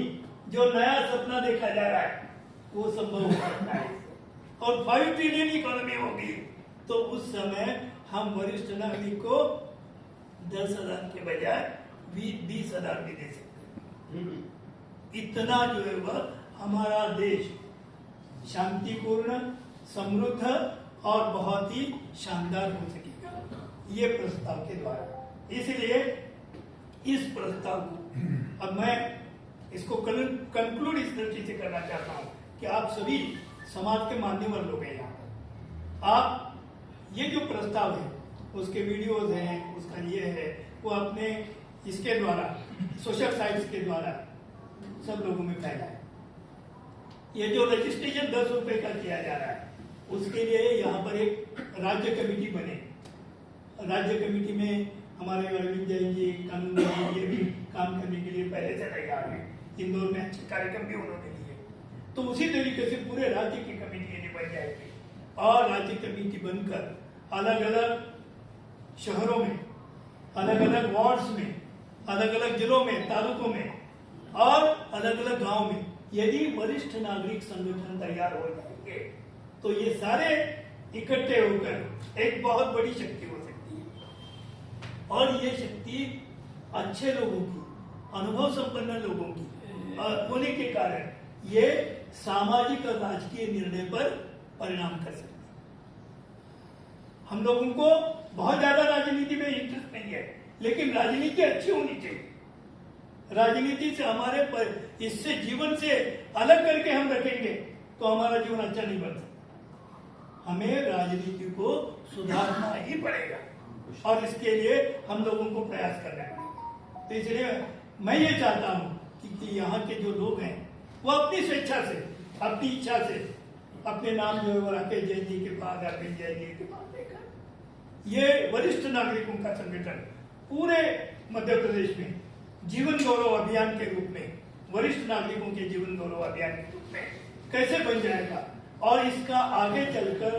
जो नया सपना देखा जा रहा है, वो संभव हो सकता है। और 5 ट्रिलियन इकोनॉमी होगी तो उस समय हम वरिष्ठ नागरिक को 10,000 के बजाय 20,000 भी दे सकते हैं। इतना जो है वह हमारा देश शांतिपूर्ण, समृद्ध और बहुत ही शानदार हो सकेगा ये प्रस्ताव के द्वारा। इसलिए इस प्रस्ताव को अब मैं इसको कंक्लूड इस तरीके से करना चाहता हूं कि आप सभी समाज के मान्यवर लोग हैं यहाँ पर, आप ये जो प्रस्ताव है उसके वीडियोज हैं, उसका ये है वो अपने इसके द्वारा, सोशल साइट्स के द्वारा सब लोगों में फैलाए। ये जो रजिस्ट्रेशन 10 रुपए का किया जा रहा है उसके लिए यहाँ पर एक राज्य कमेटी बने। राज्य कमेटी में हमारे अरविंद जैन जी, कानून जी, ये भी काम करने के लिए पहले से तैयार हैं। इंदौर में अच्छे कार्यक्रम भी उन्होंने लिए। तो उसी तरीके से पूरे राज्य की कमेटी बन जाएगी और राज्य कमेटी बनकर अलग अलग शहरों में, अलग अलग वार्ड्स में, अलग अलग जिलों में, तालुकों में और अलग अलग गांव में यदि वरिष्ठ नागरिक संगठन तैयार हो जाएंगे तो ये सारे इकट्ठे होकर एक बहुत बड़ी शक्ति हो सकती है। और ये शक्ति अच्छे लोगों की, अनुभव संपन्न लोगों की होने के कारण ये सामाजिक और राजकीय निर्णय पर परिणाम कर सकते हैं। हम लोगों को बहुत ज्यादा राजनीति में इंटरेस्ट नहीं है, लेकिन राजनीति अच्छी होनी चाहिए। राजनीति से हमारे इससे जीवन से अलग करके हम रखेंगे तो हमारा जीवन अच्छा नहीं बन सकता। हमें राजनीति को सुधारना ही पड़ेगा और इसके लिए हम लोगों को प्रयास करना पड़ेगा। तो इसलिए मैं ये चाहता हूं कि यहाँ के जो लोग हैं वो अपनी स्वेच्छा से, अपनी इच्छा से अपने नाम जो है वो राकेश जैन जी के पास, अरविंद जैन जी के पास देकर ये वरिष्ठ नागरिकों का संगठन पूरे मध्य प्रदेश में जीवन गौरव अभियान के रूप में, वरिष्ठ नागरिकों के जीवन गौरव अभियान के रूप में कैसे बन जाएगा और इसका आगे चलकर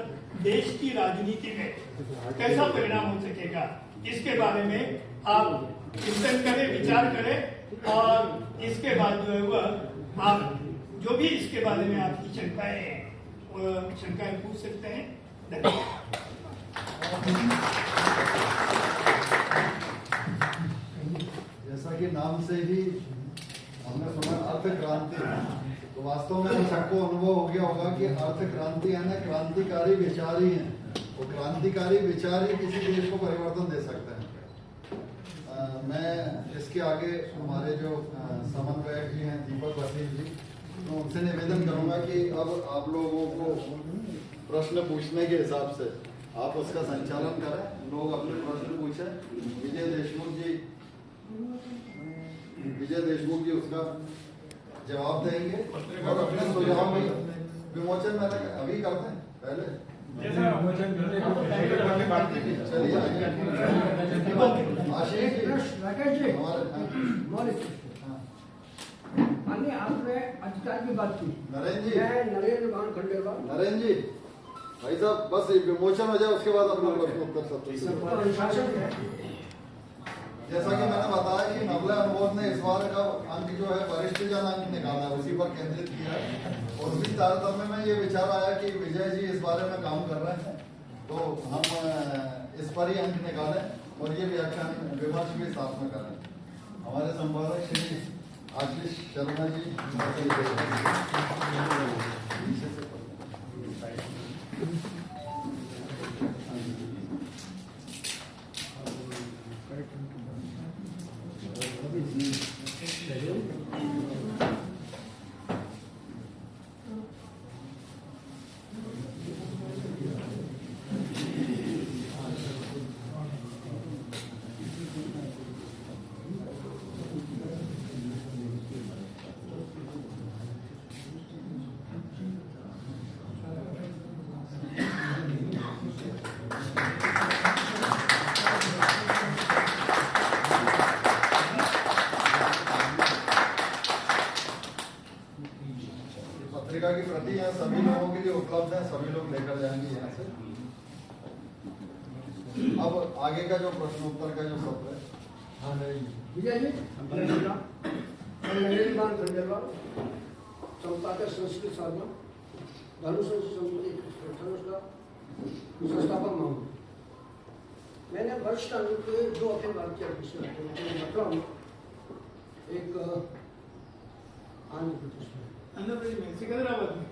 देश की राजनीति में कैसा परिणाम हो सकेगा, इसके बारे में आप चिंतन करें, विचार करें और इसके बाद जो है वह आप जो भी इसके बारे में आपकी शंकाएं हैं वो शंकाएं पूछ सकते हैं। धन्यवाद। जैसा कि नाम से ही हमने सुना अर्थ क्रांति, तो वास्तव में सबको अनुभव हो गया होगा कि अर्थ क्रांति है ना, क्रांतिकारी विचार ही है। वो क्रांतिकारी विचार ही किसी देश को परिवर्तन दे सकते हैं। मैं इसके आगे हमारे जो समन्वयक जी हैं दीपक वसील जी, तो उनसे निवेदन करूंगा कि अब आप लोगों को प्रश्न पूछने के हिसाब से आप उसका संचालन करें, लोग अपने प्रश्न पूछें। विजय देशमुख जी उसका जवाब देंगे और अपने सुझाव भी विमोचन मैंने अभी करते हैं पहले। चलिए आशीष जी, राकेश जी, हमारे मौलिक माननीय आपने अधिकार की बात की। नरेंद्र जी, मैं नरेंद्र भान खंडेलवाल। नरेंद्र जी भाई साहब, बस विमोचन हो जाए उसके बाद अपना प्रश्न उत्तर सब। अनुशासन है। जैसा कि मैंने बताया कि नवले अनुबोध ने इस बार का अंक जो है वरिष्ठ जन अंक निकाला है, उसी पर केंद्रित किया है। और उसी तारतम्य में ये विचार आया कि विजय जी इस बारे में काम कर रहे हैं, तो हम इस पर ही अंक निकालें और ये व्याख्यान विमर्श भी साथ में करें। हमारे संपादक श्री आशीष शर्मा जी, पत्रिका की प्रति यहाँ सभी लोगों के लिए उपलब्ध है, सभी लोग लेकर जाएंगे यहाँ से। अब आगे का जो प्रश्नोत्तर का जो सत्र है, हाँ विजय जी, नरेंद्र भान खंडेलवाल, संपादक संस्कृत साधना, धनु संस्कृति संस्थापक मामूल। मैंने वरिष्ठ अंक के 2 अखिल भारतीय विषय मतलब एक आंध्र प्रदेश में, आंध्र प्रदेश में सिकंदराबाद में,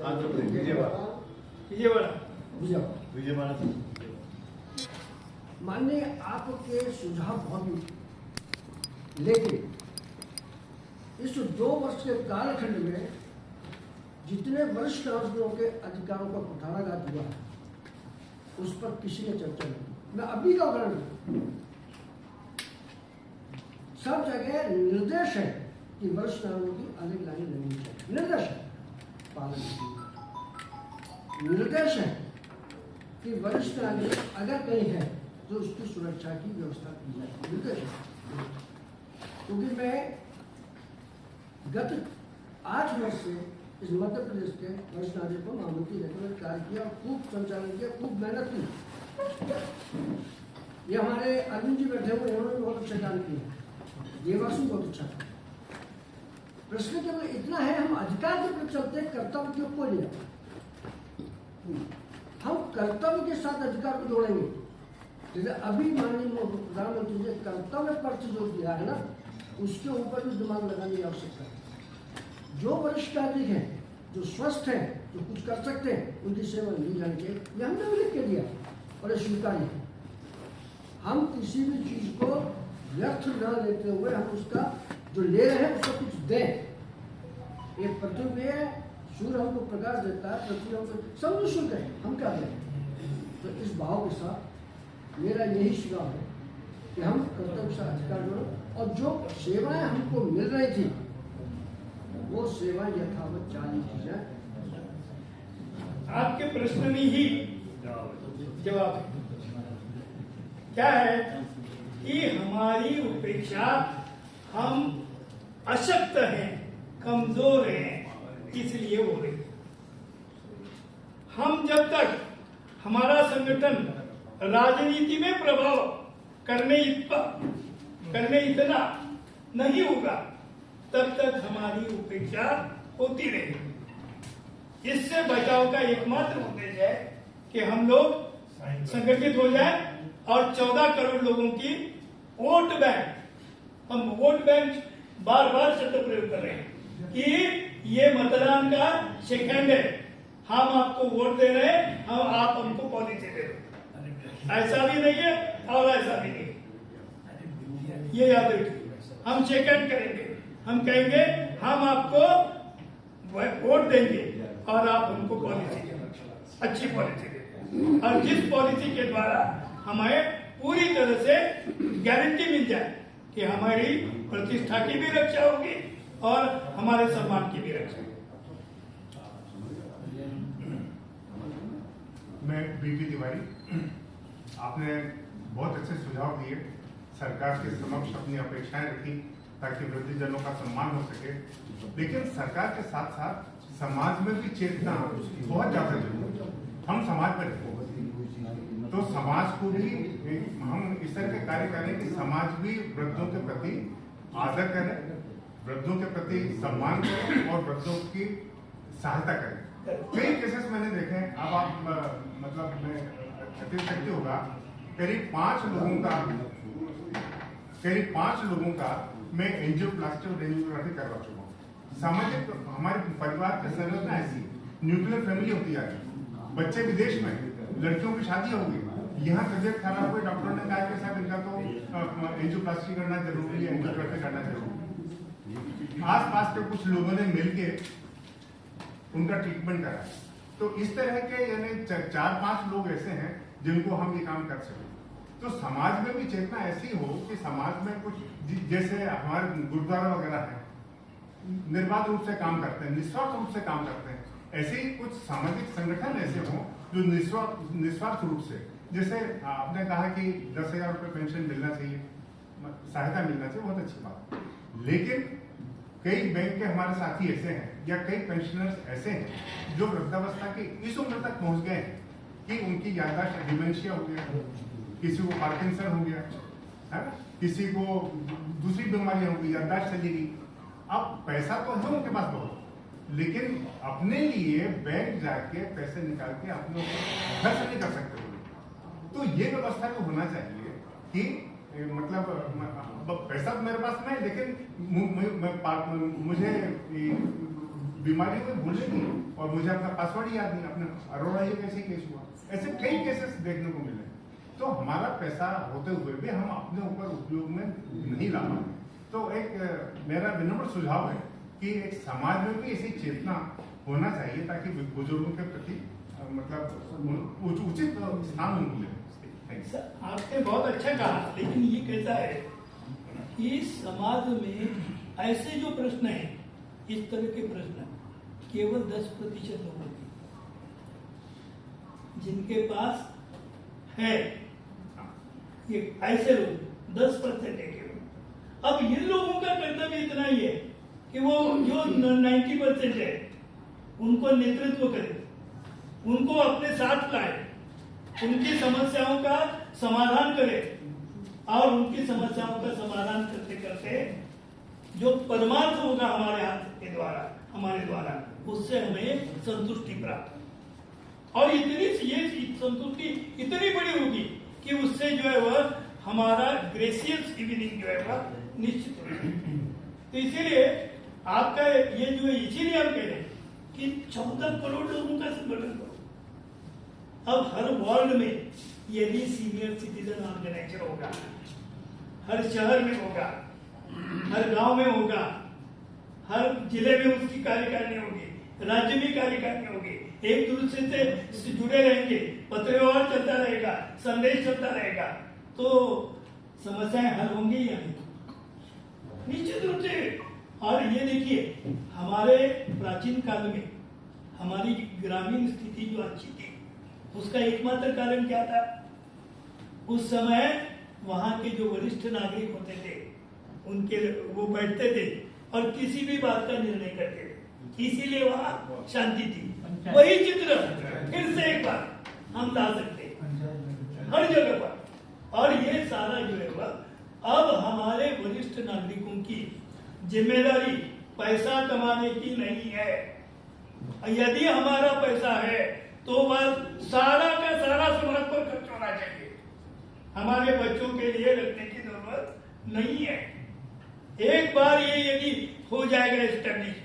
आंध्र प्रदेश विजयवाड़ा। माननीय आपके सुझाव बहुत, लेकिन इस 2 वर्ष के कालखंड में जितने वरिष्ठ नागरिकों के अधिकारों का कुठाराघात हुआ है, उस पर किसी ने चर्चा नहीं की। मैं अभी का उदाहरण दूं, सब जगह निर्देश है कि वरिष्ठ नागरिकों की अलग लाइन लगनी चाहिए, निर्देश है, पालन नहीं। निर्देश है कि वरिष्ठ नागरिक अगर कहीं है तो उसकी सुरक्षा की व्यवस्था की जाए, निर्देश है। क्योंकि मैं गत 8 वर्ष से इस मध्य प्रदेश के वरिष्ठ नागरिक को मामूली लेकर कार्य किया, खूब संचालन किया, खूब मेहनत की। ये हमारे अरविंद जी बैठे हुए, उन्होंने बहुत अच्छा काम किया, देवासु बहुत अच्छा। प्रश्न केवल इतना है, हम अधिकार के प्रति चलते कर्तव्य क्यों को लिया? हम कर्तव्य के साथ अधिकार को जोड़ेंगे। जैसे अभी माननीय प्रधानमंत्री ने कर्तव्य पर जो दिया है ना, उसके ऊपर भी दिमाग लगाने की आवश्यकता है। जो वरिष्ठ नागरिक हैं, जो स्वस्थ हैं, जो कुछ कर सकते हैं, उनकी सेवा ली जानी चाहिए। ये हमने भी लिख के दिया और ये स्वीकार्य है। हम किसी भी चीज को व्यर्थ न लेते हुए हम उसका जो ले रहे हैं उसको कुछ दें। एक पृथ्वी है, सूर्य हमको प्रकाश देता है, पृथ्वी हमको सब निःशुल्क है, हम क्या दें? तो इस भाव के साथ मेरा यही सुझाव है कि हम कर्तव्य से अधिकार जोड़ो और जो सेवाएं हमको मिल रही थी वो सेवाएं यथावत जारी की जाए। आपके प्रश्न में ही जवाब है। क्या है कि हमारी उपेक्षा, हम अशक्त हैं, कमजोर हैं, इसलिए हो रही है। हम जब तक हमारा संगठन राजनीति में प्रभाव करने इतना नहीं होगा, तब तक हमारी उपेक्षा होती रहेगी। इससे बचाव का एकमात्र उद्देश्य है कि हम लोग संगठित हो जाए और 14 करोड़ लोगों की वोट बैंक, हम वोट बैंक बार बार शब्द प्रयोग कर रहे हैं कि ये मतदान का सेकंड है, हम आपको वोट दे रहे हैं, हम आप हमको पॉलिसी दे रहे हैं। ऐसा भी नहीं है और ऐसा भी नहीं है, ये याद रखिए। हम सेकंड करेंगे, हम कहेंगे हम आपको वोट देंगे और आप हमको पॉलिसी देंगे, अच्छी पॉलिसी देंगे। और जिस पॉलिसी के द्वारा हमें पूरी तरह से गारंटी मिल जाए कि हमारी प्रतिष्ठा की भी रक्षा होगी और हमारे सम्मान की भी रक्षा होगी। मैं बीपी तिवारी, आपने बहुत अच्छे सुझाव दिए, सरकार के समक्ष अपनी अपेक्षाएं रखी ताकि वृद्धजनों का सम्मान हो सके, लेकिन सरकार के साथ साथ समाज में भी चेतना बहुत ज्यादा जरूरी है। हम समाज में रहते हैं तो समाज को भी हम इस तरह के कार्य करें कि समाज भी वृद्धों के प्रति आदर करे, वृद्धों के प्रति सम्मान करे और वृद्धों की सहायता करे। कई केसेस मैंने देखे हैं, अब आप मतलब अतिशक्ति होगा, करीब 5 लोगों का मैं एंजियोप्लास्टी और एंजियोग्राफी करवा चुका हूँ। सामाजिक हमारे परिवार की संरचना ऐसी, न्यूक्लियर फैमिली होती है, बच्चे विदेश में, लड़कियों की शादी होगी, यहाँ तबियत खराब हुई, डॉक्टर ने कहा कि साहब इनका तो एंजियोप्लास्टी करना जरूरी है, एंजियोग्राफी करना जरूरी है। आस पास के कुछ लोगों ने मिलके उनका ट्रीटमेंट करा। तो इस तरह के यानी 4-5 लोग ऐसे हैं जिनको हम ये काम कर सकें। तो समाज में भी चेतना ऐसी हो कि समाज में कुछ जैसे हमारे गुरुद्वारा वगैरह है, निर्बाध रूप से काम करते हैं, निस्वार्थ रूप से काम करते हैं, ऐसे ही कुछ सामाजिक संगठन ऐसे हों जो निस्वार्थ रूप से, जैसे आपने कहा कि 10,000 रुपये पेंशन मिलना चाहिए, सहायता मिलना चाहिए, बहुत अच्छी बात। लेकिन कई बैंक के हमारे साथी ऐसे हैं या कई पेंशनर्स ऐसे हैं जो वृद्धावस्था की इस उम्र तक पहुंच गए हैं कि उनकी याददाश्त डिमेंशिया हो गया, किसी को पार्किंसन हो गया है, किसी को दूसरी बीमारियां हो गई, याददाश्त चली गई। अब पैसा तो है उनके पास बहुत, लेकिन अपने लिए बैंक जाके पैसे निकाल के अपने ऊपर खर्च नहीं कर सकते। तो ये व्यवस्था तो होना चाहिए कि मतलब पैसा तो मेरे पास नहीं, लेकिन मुझे बीमारी में भूलने की और मुझे अपना पासवर्ड ही याद नहीं, अपने अरोड़ा ये कैसे केस हुआ, ऐसे कई केसेस देखने को मिले। तो हमारा पैसा होते हुए भी हम अपने ऊपर उपयोग में नहीं ला पाते। तो एक मेरा विनम्र सुझाव है कि एक समाज में भी ऐसी चेतना होना चाहिए ताकि बुजुर्गों के प्रति मतलब उचित स्थान उनको मिले। आपने बहुत अच्छा कहा, लेकिन ये कहता है कि समाज में ऐसे जो प्रश्न हैं, इस तरह के प्रश्न केवल 10% लोगों के, जिनके पास है, ये ऐसे लोग 10% है केवल। अब इन लोगों का कर्तव्य इतना ही है कि वो जो 90% है उनको नेतृत्व करे, उनको अपने साथ लाए, उनकी समस्याओं का समाधान करे और उनकी समस्याओं का समाधान करते करते जो परमार्थ होगा हमारे हाथ के द्वारा, हमारे द्वारा, उससे हमें संतुष्टि प्राप्त। और ये संतुष्टि इतनी बड़ी होगी कि उससे जो है वह हमारा ग्रेसियस इवनिंग जो है वह निश्चित होगी। तो इसीलिए आपका ये जो है, इसीलिए हम कह रहे हैं कि 14 करोड़ लोगों का संगठन करो। अब हर वार्ड में यदि सीनियर सिटीजन ऑर्गेनाइजर होगा, हर शहर में होगा, हर गांव में होगा, हर जिले में उसकी कार्यकारिणी होगी, राज्य में कार्यकारिणी होगी, एक दूसरे से जुड़े रहेंगे, पत्र व्यवहार चलता रहेगा, संदेश चलता रहेगा, तो समस्याएं हल होंगी या नहीं? निश्चित रूप से। और ये देखिए, हमारे प्राचीन काल में हमारी ग्रामीण स्थिति जो अच्छी थी, उसका एकमात्र कारण क्या था? उस समय वहां के जो वरिष्ठ नागरिक होते थे, उनके वो बैठते थे और किसी भी बात का निर्णय करते थे, इसीलिए वहां शांति थी। वही चित्र फिर से एक बार हम ला सकते हैं हर जगह पर। और ये सारा जो है वह अब हमारे वरिष्ठ नागरिकों की जिम्मेदारी पैसा कमाने की नहीं है। यदि हमारा पैसा है तो वह सारा का सारा समाज पर खर्च होना चाहिए, हमारे बच्चों के लिए रखने की जरूरत नहीं है। एक बार ये यदि हो जाएगा एस्टेब्लिश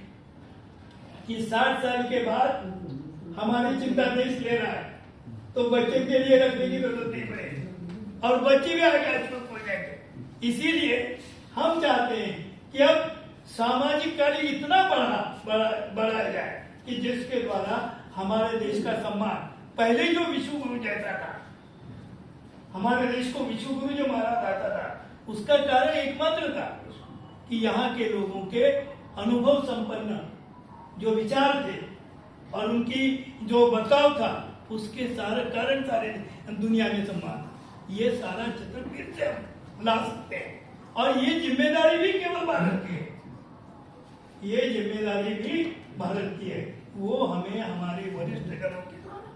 कि 60 साल के बाद हमारी चिंता देश ले रहा है, तो बच्चे के लिए रखने की जरूरत नहीं पड़ेगी और बच्चे भी आगे आश्वस्त हो जाएंगे। इसीलिए हम चाहते हैं कि अब सामाजिक कार्य इतना बढ़ाया जाए कि जिसके द्वारा हमारे देश का सम्मान पहले जो विश्व गुरु जैसा था, हमारे देश को विश्व गुरु जो माना जाता था, उसका कारण एकमात्र था कि यहाँ के लोगों के अनुभव संपन्न जो विचार थे और उनकी जो बर्ताव था, उसके सारे कारण सारे दुनिया में सम्मान, ये सारा चित्र फिर से हम ला सकते हैं। और ये जिम्मेदारी भी केवल भारत की है, ये जिम्मेदारी भी भारत की है। वो हमें हमारे वरिष्ठ जनों के द्वारा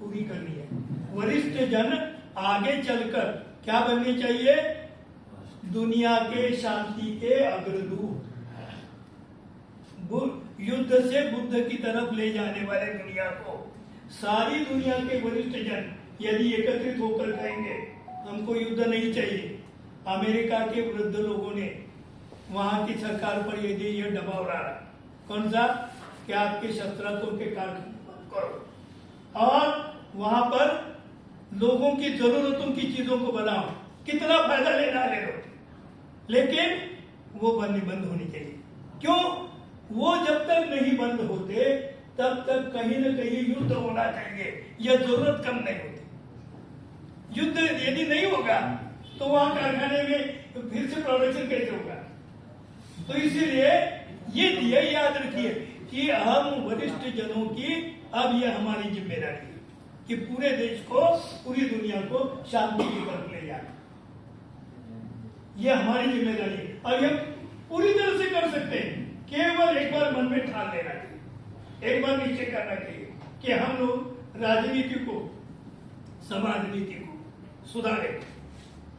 पूरी करनी है। वरिष्ठ जन आगे चलकर क्या बनने चाहिए? दुनिया के शांति के अग्रदूत, युद्ध से बुद्ध की तरफ ले जाने वाले दुनिया को सारी दुनिया के वरिष्ठ जन यदि एकत्रित होकर कहेंगे हमको युद्ध नहीं चाहिए। अमेरिका के वृद्ध लोगों ने वहां की सरकार पर यदि ये दबाव डाला, कौन सा, कि आपके शस्त्रास्त्रों के कारखाने करो और वहां पर लोगों की जरूरतों की चीजों को बनाओ, कितना फायदा लेना ले लो, लेकिन वो बंद होनी चाहिए। क्यों? वो जब तक नहीं बंद होते तब तक कहीं न कहीं युद्ध होना चाहिए, यह जरूरत कम नहीं होती। युद्ध यदि नहीं होगा तो वहां कारखाने में फिर से प्रोडक्शन कैसे होगा? तो इसीलिए ये याद रखिए कि हम वरिष्ठ जनों की अब ये हमारी जिम्मेदारी है कि पूरे देश को, पूरी दुनिया को शांति की तरफ ले जाए। ये हमारी जिम्मेदारी है और ये पूरी तरह से कर सकते हैं। केवल एक बार मन में ठान लेना चाहिए, एक बार निश्चय करना चाहिए कि हम लोग राजनीति को, समाज नीति को सुधारें,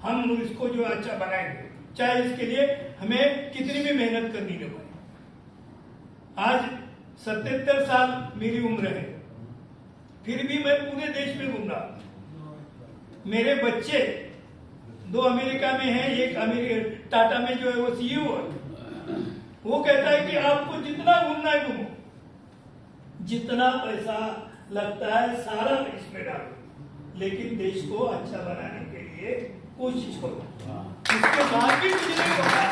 हम लोग इसको जो अच्छा बनाएंगे, चाहे इसके लिए हमें कितनी भी मेहनत करनी न पड़े। आज 77 साल मेरी उम्र है, फिर भी मैं पूरे देश में घूम रहा हूं। मेरे बच्चे 2 अमेरिका में हैं, एक अमेरिका टाटा में जो है वो CEO है। वो कहता है कि आपको जितना घूमना है घूमो, जितना पैसा लगता है सारा इसमें डालो, लेकिन देश को अच्छा बनाने के लिए कोशिश करो, उसके बाद भी कुछ नहीं होगा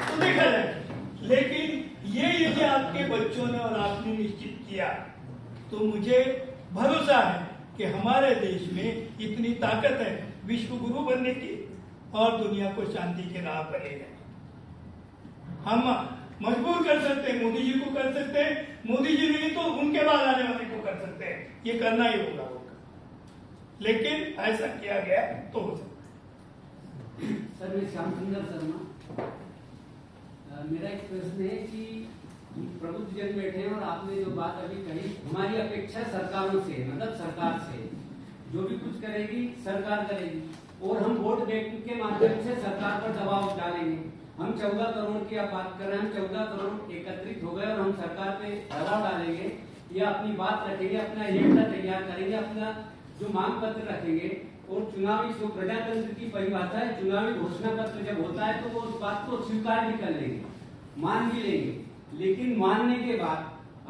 तो देखा जाए। लेकिन ये यदि आपके बच्चों ने और आपने निश्चित किया तो मुझे भरोसा है कि हमारे देश में इतनी ताकत है विश्व गुरु बनने की और दुनिया को शांति के राह पर ले जाए। हम मजबूर कर सकते हैं, मोदी जी को कर सकते हैं, मोदी जी नहीं तो उनके बाद आने वाले को कर सकते हैं, ये करना ही होगा। लेकिन ऐसा किया गया तो हो सकता है। सर, मैं श्याम सुंदर शर्मा, मेरा एक प्रश्न है कि प्रबुद्ध जन बैठे हैं और आपने जो बात अभी कही, हमारी अपेक्षा सरकारों से, मतलब सरकार से जो भी कुछ करेगी सरकार करेगी और हम वोट बैंक के माध्यम से सरकार पर दबाव डालेंगे। हम 14 करोड़ की आप बात कर रहे हैं, हम 14 करोड़ एकत्रित हो गए और हम सरकार पे दबाव डालेंगे या अपनी बात रखेंगे, अपना एजेंडा तैयार करेंगे, अपना जो मांग पत्र रखेंगे और चुनावी जो प्रजातंत्र की परिभाषा है, चुनावी घोषणा पत्र जब होता है तो वो उस बात को स्वीकार भी कर लेंगे, मान भी लेंगे। लेकिन मानने के बाद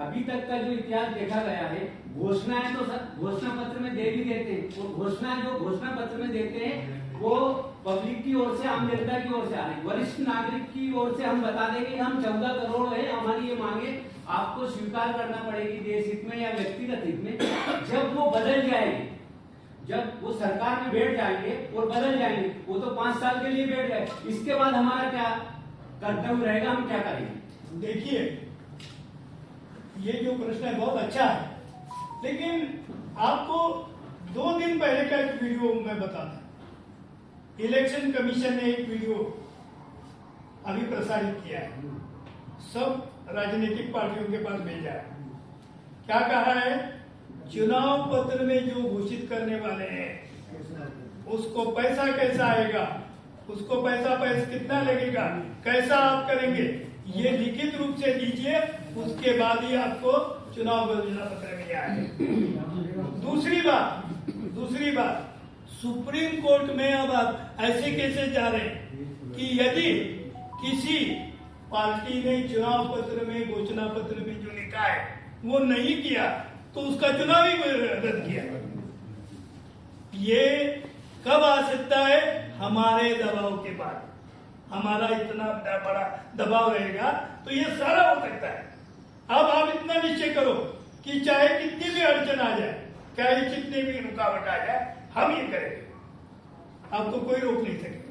अभी तक का जो इतिहास देखा गया है, घोषणाएं तो घोषणा पत्र में दे भी देते हैं और घोषणा जो घोषणा पत्र में देते हैं वो पब्लिक की ओर से, आम जनता की ओर से आ रही, वरिष्ठ नागरिक की ओर से हम बता देंगे हम 14 करोड़ है, हमारी ये मांगे आपको स्वीकार करना पड़ेगी देश हित में या व्यक्तिगत हित में। जब वो बदल जाएगी, जब वो सरकार में बैठ जाएंगे और बदल जाएंगे, वो तो 5 साल के लिए बैठ गए, इसके बाद हमारा क्या कर्तव्य रहेगा, हम क्या करेंगे? देखिए, ये जो प्रश्न है बहुत अच्छा है, लेकिन आपको 2 दिन पहले का एक वीडियो मैं बताता। इलेक्शन कमीशन ने एक वीडियो अभी प्रसारित किया है, सब राजनीतिक पार्टियों के पास भेजा है। क्या कहा है? चुनाव पत्र में जो घोषित करने वाले हैं उसको पैसा कैसा आएगा, उसको पैसा कितना लगेगा, कैसा आप करेंगे, ये लिखित रूप से दीजिए, उसके बाद ही आपको चुनाव घोषणा पत्र में आएगा। दूसरी बात, सुप्रीम कोर्ट में अब आप ऐसे कैसे जा रहे हैं कि यदि किसी पार्टी ने चुनाव पत्र में, घोषणा पत्र में जो लिखा है वो नहीं किया तो उसका चुनाव ही रद्द किया। ये कब आ सकता है? हमारे दबाव के बाद। हमारा इतना बड़ा दबाव रहेगा तो ये सारा हो सकता है। अब आप इतना निश्चय करो कि चाहे कितनी भी अड़चन आ जाए, चाहे कितनी भी रुकावट आ जाए, हम ये करेंगे, आपको कोई रोक नहीं सकेगा।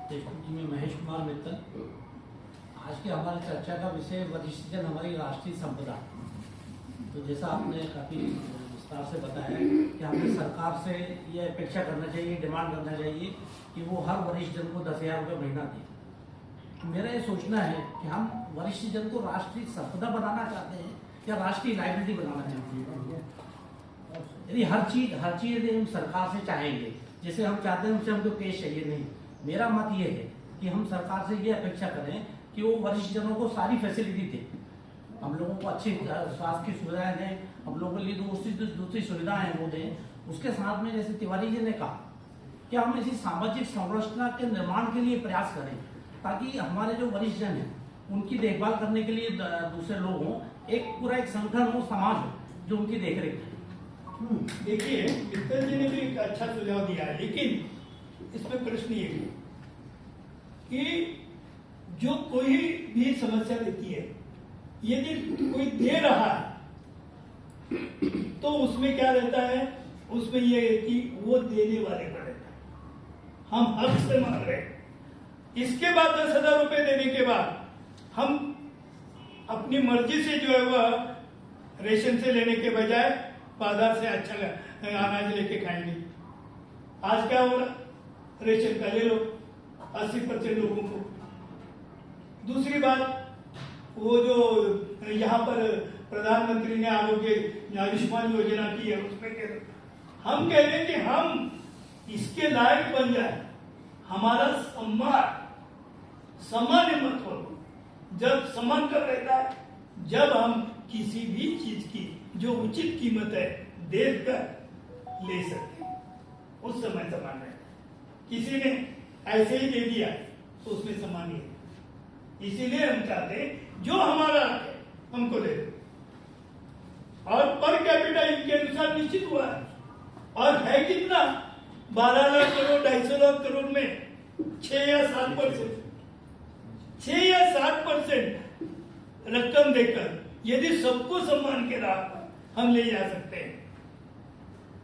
देशमुख जी, में महेश कुमार मित्तल। आज की हमारी चर्चा का विषय वरिष्ठ जन हमारी राष्ट्रीय संपदा। तो जैसा आपने काफी विस्तार से बताया कि हमें सरकार से ये अपेक्षा करना चाहिए, डिमांड करना चाहिए कि वो हर वरिष्ठ जन को 10,000 रुपये महीना दे। तो मेरा ये सोचना है कि हम वरिष्ठ जन को राष्ट्रीय संपदा बनाना चाहते हैं या राष्ट्रीय लाइबिलिटी बनाना चाहते हैं। यदि हर चीज यदि हम सरकार से चाहेंगे, जैसे हम चाहते हैं उनसे हमको कैश चाहिए, नहीं। मेरा मत ये है कि हम सरकार से ये अपेक्षा करें कि वो वरिष्ठ जनों को सारी फैसिलिटी दे, हम लोगों को अच्छी स्वास्थ्य की सुविधाएं दें, हम लोगों के लिए दूसरी सुविधाएं वो दें। उसके साथ में जैसे तिवारी जी ने कहा कि हम ऐसी सामाजिक संरचना के निर्माण के लिए प्रयास करें ताकि हमारे जो वरिष्ठ जन हैं उनकी देखभाल करने के लिए दूसरे लोग हों, एक पूरा एक संगठन हो, समाज हो जो उनकी देखरेख करे। देखिए, मित्तल जी ने भी एक अच्छा सुझाव दिया है, लेकिन इसमें प्रश्न ये है कि जो कोई भी समस्या देती है, यदि कोई दे रहा है तो उसमें क्या रहता है, उसमें ये है कि वो देने वाले पर रहता है, हम हक से मांग रहे हैं। इसके बाद 10,000 रुपए देने के बाद हम अपनी मर्जी से जो है वह रेशन से लेने के बजाय बाजार से अच्छा अनाज लेके खाएंगे। आज क्या हो रहा, रेशन का ले लो 80% लोगों को। दूसरी बात, वो जो यहाँ पर प्रधानमंत्री ने आरोग्य आयुष्मान योजना की है, उसमें हम कह रहे हैं कि हम इसके लायक बन जाए, हमारा सम्मान मत हो। जब सम्मान कब रहता है, जब हम किसी भी चीज की जो उचित कीमत है देख कर ले सकते हैं, उस समय सम्मान रहता है। किसी ने ऐसे ही दे दिया तो उसमें सम्मान नहीं है। इसीलिए हम चाहते हैं जो हमारा है हमको दे दो, और पर कैपिटा इनके अनुसार निश्चित हुआ है, और है कितना, 12 लाख करोड़ 250 लाख करोड़ में 6 या 7% 6 या 7% रकम देकर यदि सबको सम्मान के राह पर हम ले जा सकते हैं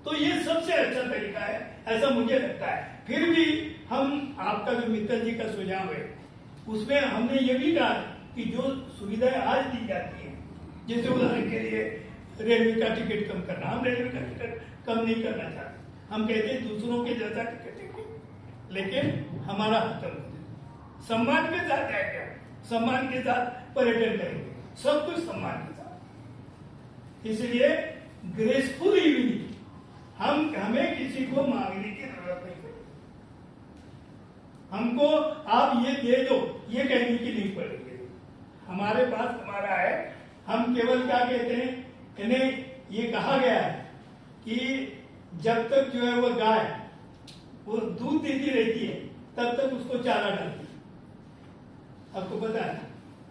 तो ये सबसे अच्छा तरीका है, ऐसा मुझे लगता है। फिर भी हम, आपका जो मित्तल जी का सुझाव है उसमें हमने ये भी कहा कि जो सुविधाएं आज दी जाती हैं, जैसे उदाहरण के लिए रेलवे का टिकट कम करना, हम रेलवे का टिकट कम नहीं करना चाहते, हम कहते हैं दूसरों के जैसा टिकट, लेकिन हमारा हक सम्मान के साथ जाएगा, सम्मान के साथ पर्यटन करेंगे, सब कुछ सम्मान के साथ। इसलिए ग्रेसफुल इवनिंग, हमें किसी को मांगने की जरूरत नहीं पड़ेगी, हमको आप ये दे दो ये कहने की नहीं पड़ेगी। हमारे पास हमारा है, हम केवल क्या कहते हैं, इन्हें ये कहा गया है कि जब तक जो है वो गाय वो दूध देती रहती है तब तक उसको चारा डालती है। आपको पता है,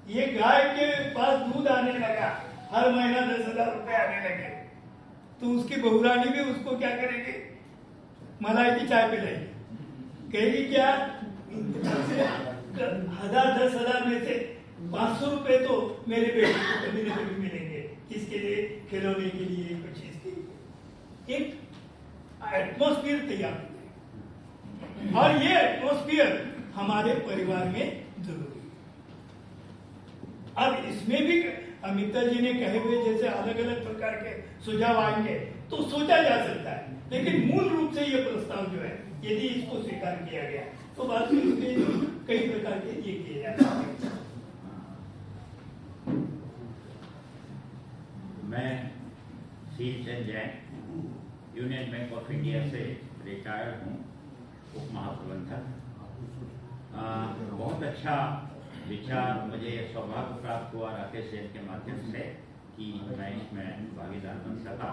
ये गाय के पास दूध आने लगा, हर महीना 10,000 रुपए आने लगे, तो उसकी बहुरानी भी उसको क्या करेगी, मलाई की चाय पिलाएगी, कहेगी क्या 10,000 में से 500 रुपए तो मेरे बेटे को कभी न कभी मिलेंगे, किसके लिए, खिलौने के लिए, कुछ चीज के लिए। एक एटमॉस्फेयर तैयार होता है, और ये एटमॉस्फेयर हमारे परिवार में जरूरी है। अब इसमें भी अमिता जी ने कहे हुए जैसे अलग अलग प्रकार के सुझाव आएंगे तो सोचा जा सकता है, लेकिन मूल रूप से ये प्रस्ताव जो है यदि इसको स्वीकार किया गया तो बाद में इसके कई प्रकार के ये किए जाते हैं। मैं Sheelchand Jain Union Bank of India से रिटायर्ड हूँ, उप महाप्रबंधक। बहुत अच्छा विचार मुझे सौभाग्य प्राप्त हुआ राकेश सेन के माध्यम से कि मैं इसमें भागीदार बन सका।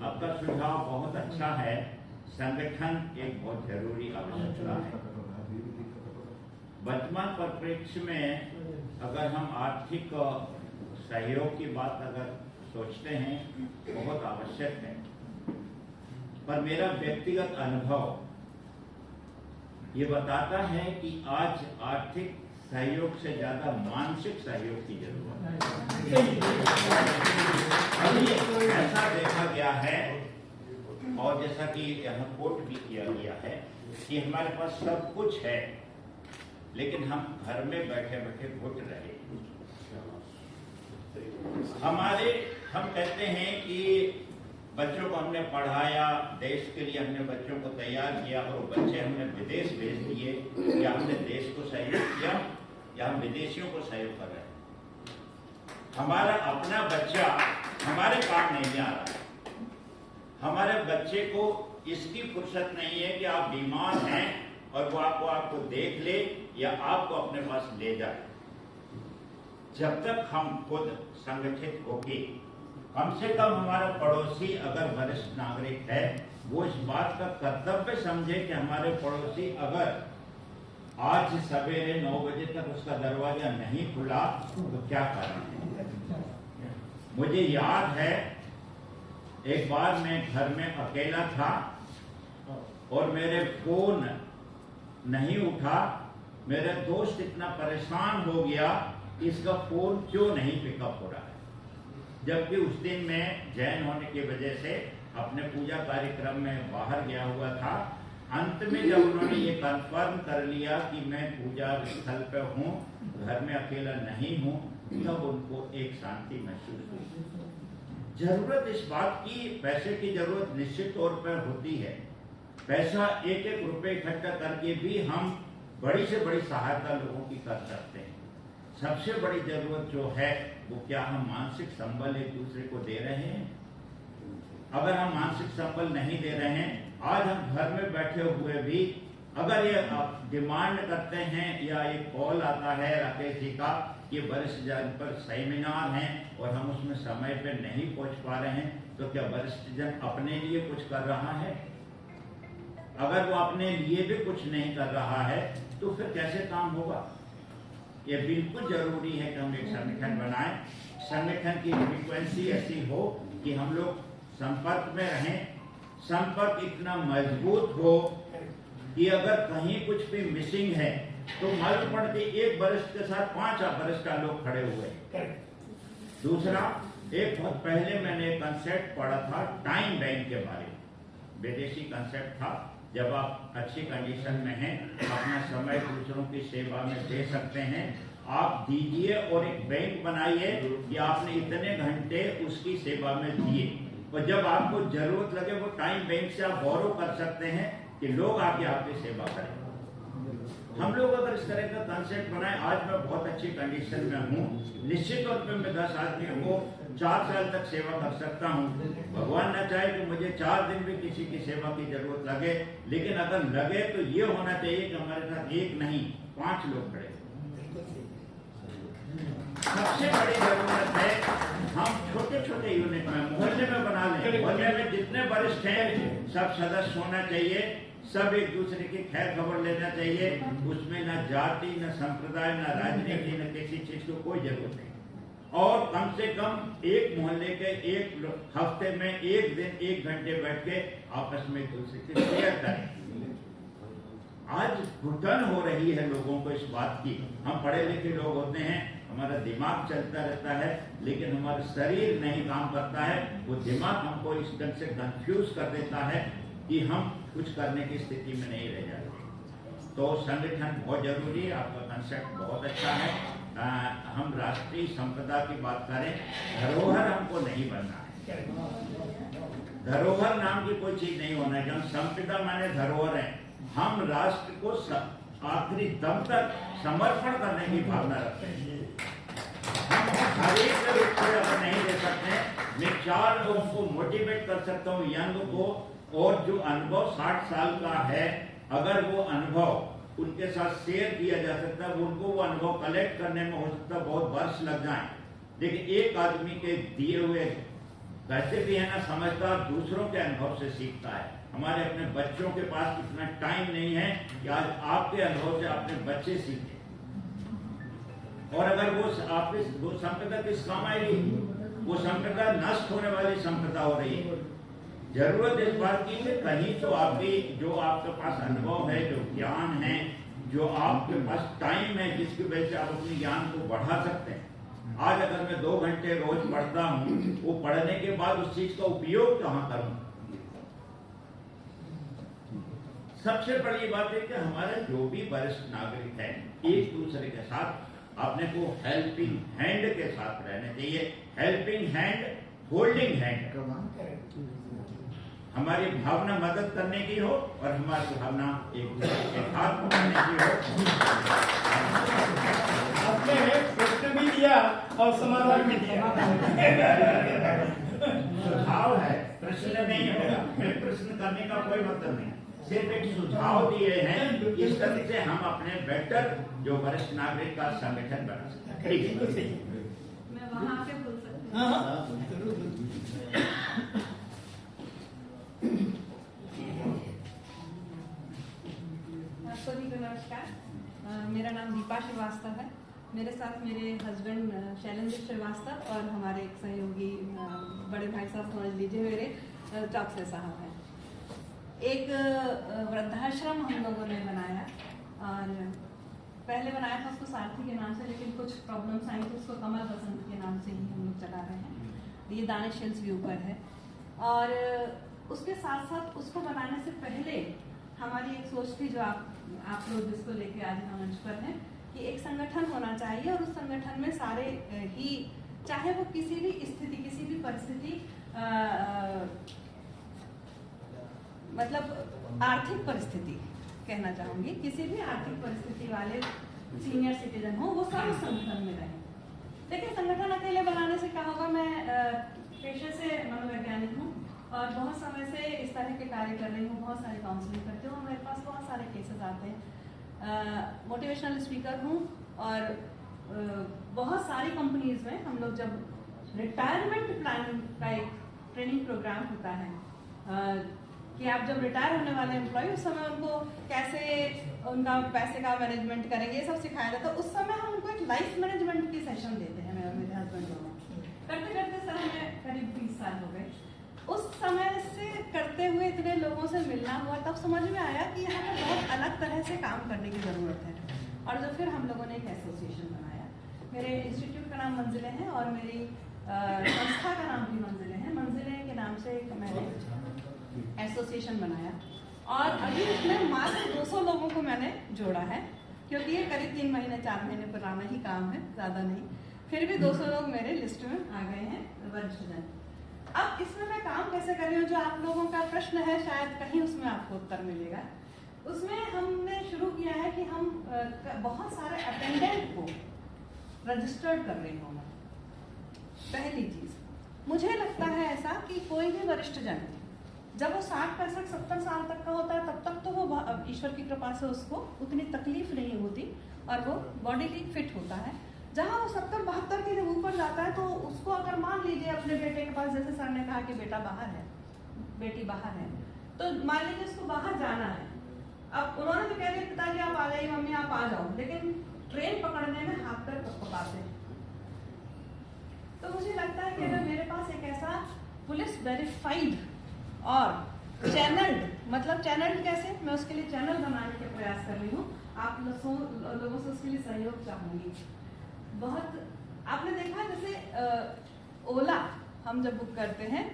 आपका सुझाव बहुत अच्छा है, संगठन एक बहुत जरूरी आवश्यकता है। वर्तमान परिप्रेक्ष्य में अगर हम आर्थिक सहयोग की बात अगर सोचते हैं बहुत आवश्यक है, पर मेरा व्यक्तिगत अनुभव ये बताता है कि आज आर्थिक सहयोग से ज्यादा मानसिक सहयोग की जरूरत है। ऐसा देखा गया है और जैसा कि यहाँ कोट भी किया गया है कि हमारे पास सब कुछ है, लेकिन हम घर में बैठे बैठे घुट रहे। हम कहते हैं कि बच्चों को हमने पढ़ाया, देश के लिए हमने बच्चों को तैयार किया और बच्चे हमने विदेश भेज दिए, या हमने देश को सहयोग किया या हम विदेशियों को सहयोग कर रहे हैं। हमारा अपना बच्चा हमारे काम नहीं आ रहा है। हमारे बच्चे को इसकी फुर्सत नहीं है कि आप बीमार हैं और वो आपको देख ले या आपको अपने पास ले जाए। जब तक हम खुद संगठित होके, कम से कम हमारा पड़ोसी अगर वरिष्ठ नागरिक है, वो इस बात का कर्तव्य समझे कि हमारे पड़ोसी अगर आज सवेरे 9 बजे तक उसका दरवाजा नहीं खुला तो क्या कारण है। मुझे याद है एक बार मैं घर में अकेला था और मेरे फोन नहीं उठा। मेरा दोस्त इतना परेशान हो गया कि इसका फोन क्यों नहीं पिकअप हो रहा है, जबकि उस दिन मैं जैन होने की वजह से अपने पूजा कार्यक्रम में बाहर गया हुआ था। अंत में जब उन्होंने ये कंफर्म कर लिया कि मैं पूजा स्थल पे हूँ, घर में अकेला नहीं हूँ, तब उनको एक शांति महसूस हुई। जरूरत इस बात की, पैसे की जरूरत निश्चित तौर पर होती है। पैसा एक एक रुपए इकट्ठा करके भी हम बड़ी से बड़ी सहायता लोगों की कर सकते हैं। सबसे बड़ी जरूरत जो है वो क्या हम मानसिक संबल एक दूसरे को दे रहे हैं। अगर हम मानसिक संबल नहीं दे रहे हैं, आज हम घर में बैठे हुए भी अगर ये डिमांड करते हैं या एक कॉल आता है राकेश जी का कि वरिष्ठ जन पर सेमिनार हैं और हम उसमें समय पे नहीं पहुंच पा रहे हैं, तो क्या वरिष्ठ जन अपने लिए कुछ कर रहा है? अगर वो अपने लिए भी कुछ नहीं कर रहा है तो फिर कैसे काम होगा? ये बिल्कुल जरूरी है कि हम एक संगठन बनाएं। संगठन की फ्रीक्वेंसी ऐसी हो कि हम लोग संपर्क में रहें। संपर्क इतना मजबूत हो कि अगर कहीं कुछ भी मिसिंग है तो मालूम पड़ती एक वरिष्ठ के साथ 5 वरिष्ठ लोग खड़े हुए। दूसरा, एक बहुत पहले मैंने एक कंसेप्ट पढ़ा था टाइम बैंक के बारे में। विदेशी कंसेप्ट था। जब आप अच्छी कंडीशन में हैं, अपना समय दूसरों की सेवा में दे सकते हैं, आप दीजिए और एक बैंक बनाइए कि आपने इतने घंटे उसकी सेवा में दिए, और जब आपको जरूरत लगे वो टाइम बैंक से आप बोरो कर सकते हैं कि लोग आके आपकी सेवा करें। हम लोग अगर इस तरह का कंसेप्ट बनाए, आज मैं बहुत अच्छी कंडीशन में हूँ, निश्चित तौर पे मैं 10 आदमियों को 4 साल तक सेवा कर सकता हूँ। भगवान न चाहे कि मुझे 4 दिन भी किसी की सेवा की जरूरत लगे, लेकिन अगर लगे तो ये होना चाहिए कि हमारे साथ एक नहीं 5 लोग खड़े। सबसे बड़ी जरूरत है हम छोटे छोटे यूनिट में मोहल्ले में बना लें। मोहल्ले में जितने वरिष्ठ हैं सब सदस्य होना चाहिए, सब एक दूसरे की खैर खबर लेना चाहिए। उसमें न जाति, न संप्रदाय, न राजनीति, न किसी चीज को कोई जरूरत नहीं। और कम से कम एक मोहल्ले के एक हफ्ते में एक दिन 1 घंटे बैठ के आपस में एक दूसरे की शेयर करें। आज घुटन हो रही है लोगों को इस बात की। हम पढ़े लिखे लोग होते हैं, हमारा दिमाग चलता रहता है, लेकिन हमारा शरीर नहीं काम करता है। वो दिमाग हमको इस ढंग से कंफ्यूज कर देता है कि हम कुछ करने की स्थिति में नहीं रह जाते। तो संगठन बहुत जरूरी है। आपका कंसेप्ट बहुत अच्छा है। हम राष्ट्रीय संपदा की बात करें, धरोहर हमको नहीं बनना है। धरोहर नाम की कोई चीज नहीं होना है। संपदा माने धरोहर है। हम राष्ट्र को आखिरी दम तक समर्पण करने की भावना रखते हैं। हम हर एक रुपये अगर नहीं दे सकते, मैं 4 लोगों को मोटिवेट कर सकता हूँ, यंग को, और जो अनुभव 60 साल का है, अगर वो अनुभव उनके साथ शेयर किया जा सकता है, उनको वो अनुभव कलेक्ट करने में हो सकता है बहुत वर्ष लग जाए, लेकिन एक आदमी के दिए हुए वैसे भी है ना समझदार, दूसरों के अनुभव से सीखता है। हमारे अपने बच्चों के पास इतना टाइम नहीं है कि आज आपके अनुभव से अपने बच्चे सीखें। और अगर वो संपदा किस काम आएगी? वो संपदा नष्ट होने वाली संपदा हो रही है। जरूरत इस बात की कि कहीं तो आपकी जो आपके पास अनुभव है, जो ज्ञान है, जो आपके पास टाइम है जिसकी वजह से आप अपने ज्ञान को बढ़ा सकते हैं। आज अगर मैं 2 घंटे रोज पढ़ता हूँ, वो पढ़ने के बाद उस चीज का उपयोग कहाँ करूँ? सबसे बड़ी बात है कि हमारे जो भी वरिष्ठ नागरिक हैं, एक दूसरे के साथ अपने को हेल्पिंग हैंड के साथ रहने चाहिए। Helping hand, holding hand. हमारी भावना मदद करने की हो और हमारी भावना एक दूसरे के साथ करने की हो। आपने प्रश्न भी दिया और समाधान भी दिया। सुझाव है, प्रश्न नहीं होगा। मैं प्रश्न करने का कोई मतलब नहीं, सिर्फ एक सुझाव दिए हैं। इस तरह से हम अपने बेटर जो वरिष्ठ नागरिक का संगठन बना सकते हैं। बिल्कुल सही। मैं वहाँ आके बोल सकती हूँ। हाँ, जरूर। सभी को नमस्कार। मेरा नाम दीपा श्रीवास्तव है। मेरे साथ मेरे हस्बैंड शैलेंद्र श्रीवास्तव और हमारे एक सहयोगी बड़े भाई साहब समझ लीजिए मेरे चौकसे साहब हैं। एक वृद्धाश्रम हम लोगों ने बनाया और पहले बनाया था उसको सारथी के नाम से, लेकिन कुछ प्रॉब्लम्स आई तो उसको कमल बसंत के नाम से ही हम लोग चला रहे हैं। ये दानिश हिल्स व्यू पर है। और उसके साथ साथ उसको बनाने से पहले हमारी एक सोच थी, जो आप लोग जिसको लेके आज हम मंच पर हैं, कि एक संगठन होना चाहिए और उस संगठन में सारे ही, चाहे वो किसी भी स्थिति, किसी भी परिस्थिति, मतलब आर्थिक परिस्थिति कहना चाहूंगी, किसी भी आर्थिक परिस्थिति वाले सीनियर सिटीजन हो, वो सब उस संगठन में रहें। देखिए, संगठन अकेले बनाने से क्या होगा, मैं पेशे से मनोवैज्ञानिक हूँ और बहुत समय से इस तरह के कार्य कर रही हूँ, बहुत सारे काउंसलिंग करती हूँ, मेरे पास बहुत सारे केसेस आते हैं। मोटिवेशनल स्पीकर हूँ और बहुत सारी कंपनीज में हम लोग जब रिटायरमेंट प्लानिंग का एक ट्रेनिंग प्रोग्राम होता है कि आप जब रिटायर होने वाले एम्प्लॉय, उस समय उनको कैसे उनका पैसे का मैनेजमेंट करेंगे, ये सब सिखाया जाता है। उस समय हम उनको एक लाइफ मैनेजमेंट की सेशन देते हैं, मैं और मेरे हस्बैंड दोनों। करते करते सर हमें करीब 20 साल हो गए। उस समय से करते हुए इतने लोगों से मिलना हुआ, तब समझ में आया कि यहाँ पर बहुत अलग तरह से काम करने की ज़रूरत है। और जो फिर हम लोगों ने एक एसोसिएशन बनाया। मेरे इंस्टीट्यूट का नाम मंजिलें हैं और मेरी संस्था का नाम भी मंजिलें हैं। मंजिलें के नाम से एक मैंने एसोसिएशन बनाया और अभी इसमें मात्र 200 लोगों को मैंने जोड़ा है, क्योंकि ये करीब 3 महीने 4 महीने पुराना ही काम है, ज़्यादा नहीं। फिर भी 200 लोग मेरे लिस्ट में आ गए हैं, वरिष्ठ जन। अब इसमें मैं काम कैसे कर रही हूँ, जो आप लोगों का प्रश्न है, शायद कहीं उसमें आपको उत्तर मिलेगा। उसमें हमने शुरू किया है कि हम बहुत सारे अटेंडेंट को रजिस्टर्ड कर रही हूँ। पहली चीज, मुझे लगता है ऐसा कि कोई भी वरिष्ठ जन जब वो 60, 65, 70 साल तक का होता है, तब तक तो वो ईश्वर की कृपा से उसको उतनी तकलीफ नहीं होती और वो बॉडीली फिट होता है। जहाँ वो 70, 72 के जब ऊपर जाता है, तो उसको अगर मान लीजिए अपने बेटे के पास, जैसे सर ने कहा कि बेटा बाहर है, बेटी बाहर है, तो मान लीजिए उसको बाहर जाना है। अब उन्होंने तो कह दिया पिताजी आप आ जाइए, मम्मी आप आ जाओ, लेकिन ट्रेन पकड़ने में हाथ पैर कपकपाते हैं। तो मुझे लगता है कि अगर मेरे पास एक ऐसा पुलिस वेरीफाइड और चैनल्ड, मतलब चैनल्ड कैसे, मैं उसके लिए चैनल बनाने के प्रयास कर रही हूँ। आप लोगों से उसके लिए सहयोग चाहूंगी। बहुत आपने देखा, जैसे ओला हम जब बुक करते हैं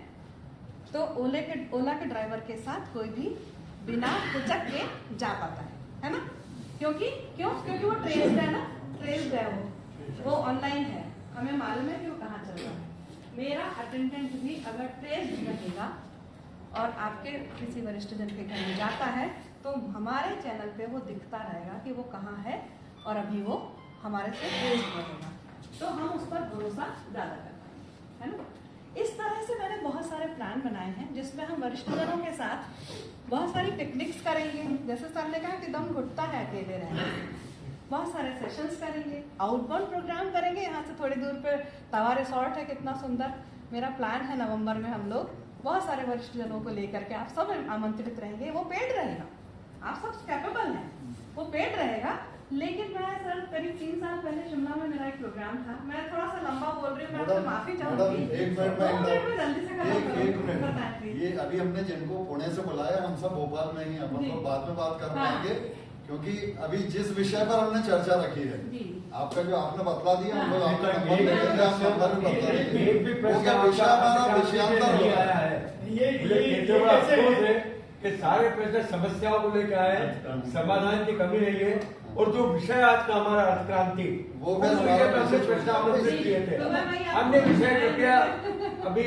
तो ओला के ड्राइवर के साथ कोई भी बिना हिचक के जा पाता है ना? क्योंकि वो ट्रेस्ड है ना, ट्रेस्ड है, वो ऑनलाइन है, हमें मालूम है कि वो कहाँ चल रहा है। मेरा अटेंडेंट भी अगर ट्रेस्ड रहेगा और आपके किसी वरिष्ठ जन के घर में जाता है, तो हमारे चैनल पे वो दिखता रहेगा कि वो कहाँ है और अभी वो हमारे से ट्रेस्ड रहेगा, तो हम उस पर भरोसा ज़्यादा कर पाएंगे, है ना? इस तरह से मैंने बहुत सारे प्लान बनाए हैं, जिसमें हम वरिष्ठ जनों के साथ बहुत सारी पिकनिक्स करेंगे। जैसे सर ने कहा कि दम घुटता है अकेले रहने, बहुत सारे सेशंस करेंगे, आउटबाउंड प्रोग्राम करेंगे। यहाँ से थोड़ी दूर पे तवा रिसोर्ट है, कितना सुंदर। मेरा प्लान है नवंबर में हम लोग बहुत सारे वरिष्ठ जनों को लेकर के, आप सब आमंत्रित रहेंगे। वो पेड रहेगा, आप सब कैपेबल हैं, वो पेड रहेगा। लेकिन मैं सर करीब 3 साल पहले शिमला में मेरा एक प्रोग्राम था। मैं थोड़ा सा लंबा बोल रही हूँ, मैं आपसे माफी चाहूंगी। एक मिनट जल्दी से ये अभी हमने जिनको पुणे से बुलाया, हम सब भोपाल में ही, अपन लोग बाद में बात कर पाएंगे। क्योंकि अभी जिस विषय पर हमने चर्चा रखी है, जी। आपका जो आपने बतला दिया, हम लोग आपका हाँ, नंबर एक- देंगे, आप नंबर भी बतला एक भी देंगे। प्रश्न वो क्या विषय आपका हमारा विषयांतर नहीं होगा। आया है। ये मुझे कहते हुए कैसे अफसोस है? है कि सारे प्रश्न समस्याओं को लेकर आए, समाधान की कमी नहीं है। और जो विषय आज का हमारा अर्थक्रांति, वो उस फिर विषय हमारा पर हमने विशेष प्रश्न आमंत्रित किए थे। तो मैं वही आपको हमने विषय बताया कृपया था। अभी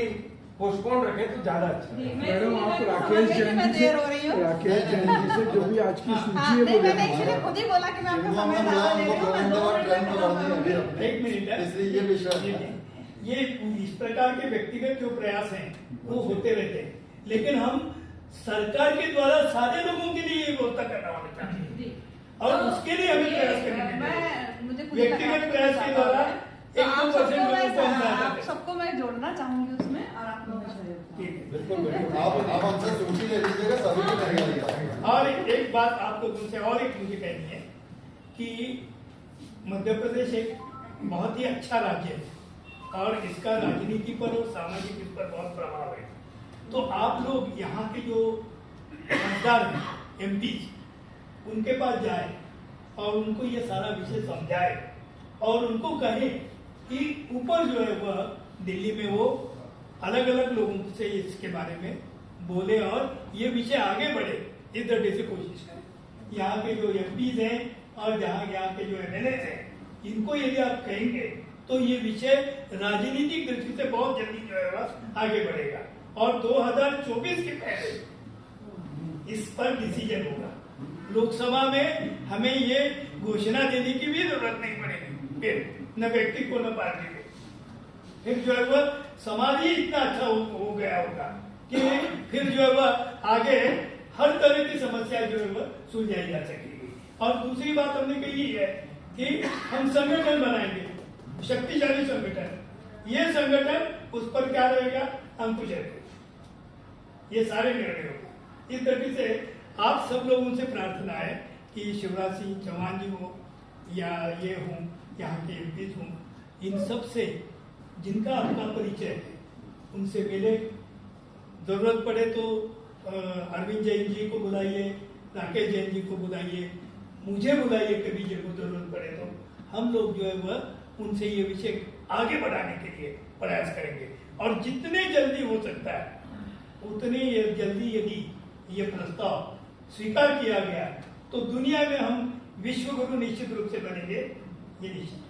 पोस्टपोन रखे तो ज्यादा अच्छा है। जी, मैडम आप मैं राकेश समझ गई कि मैं जैन जी देर हो रही हूँ। राकेश जैन जी से जो भी आज की हाँ, सूची है नहीं, वो मैंने लेना इसलिए है। खुद ही बोला कि मैं आपका जिनको समय हमने ज्यादा बुलाया ले उनको रही हूँ, मैं गोविंद 2 और मिनट ट्रेन में पकड़नी है अभी खत्म अपने। एक मिनट है। इसलिए ये विषय है। ये इस प्रकार के व्यक्तिगत जो प्रयास हैं वो होते रहते हैं, लेकिन हम सरकार के द्वारा सारे लोगों के लिए ये व्यवस्था करना होना चाहिए जी। और तो उसके लिए हमें ये प्रयास करना चाहिए। मुझे कुछ व्यक्तिगत करना प्रयास के चाहता द्वारा हूँ। तो 1-2% लोगों को हम आप लाते हैं। सबको मैं जोड़ना चाहूंगी उसमें और आप लोगों का सहयोग ठीक है। बिल्कुल बिल्कुल, आप हमसे सूची ले लीजिएगा, सभी को तैयारी है। और एक बात आपको तुमसे और एक मुझे कहनी है कि मध्य प्रदेश एक बहुत ही अच्छा राज्य है और इसका राजनीति पर और सामाजिक इस पर बहुत प्रभाव है। तो आप लोग यहाँ के जो मतदार हैं MP, उनके पास जाए और उनको ये सारा विषय समझाए और उनको कहे कि ऊपर जो है वह दिल्ली में वो अलग अलग लोगों से इसके बारे में बोले और ये विषय आगे बढ़े, इस तरह से कोशिश करें। यहाँ के जो MPs हैं और यहाँ के जो MLAs हैं, इनको यदि आप कहेंगे तो ये विषय राजनीतिक दृष्टि से बहुत जल्दी जो है वह आगे बढ़ेगा और 2024 के पहले इस पर डिसीजन होगा। लोकसभा में हमें ये घोषणा देने की भी जरूरत नहीं पड़ेगी, फिर न व्यक्ति को न पार्टी को। फिर जो है वह समाज ही इतना अच्छा हो गया होगा कि फिर जो है वह आगे हर तरह की समस्या जो है वह सुलझाई जा सकेगी। और दूसरी बात हमने कही है कि हम संगठन बनाएंगे, शक्तिशाली संगठन। ये संगठन उस पर क्या रहेगा, अंकुश रहेगा, ये सारे निर्णय होगा। इस तरीके से आप सब लोगों से प्रार्थना है कि शिवराज सिंह चौहान जी हो या ये हों, यहाँ के MPs हों, इन सब से जिनका आपका परिचय है उनसे मिले। जरूरत पड़े तो अरविंद जैन जी को बुलाइए, राकेश जैन जी को बुलाइए, मुझे बुलाइए कभी जब जरूरत पड़े तो हम लोग जो है वह उनसे ये विषय आगे बढ़ाने के लिए प्रयास करेंगे। और जितने जल्दी हो सकता है उतने जल्दी यदि ये प्रस्ताव स्वीकार किया गया तो दुनिया में हम विश्व गुरु निश्चित रूप से बनेंगे, ये निश्चित।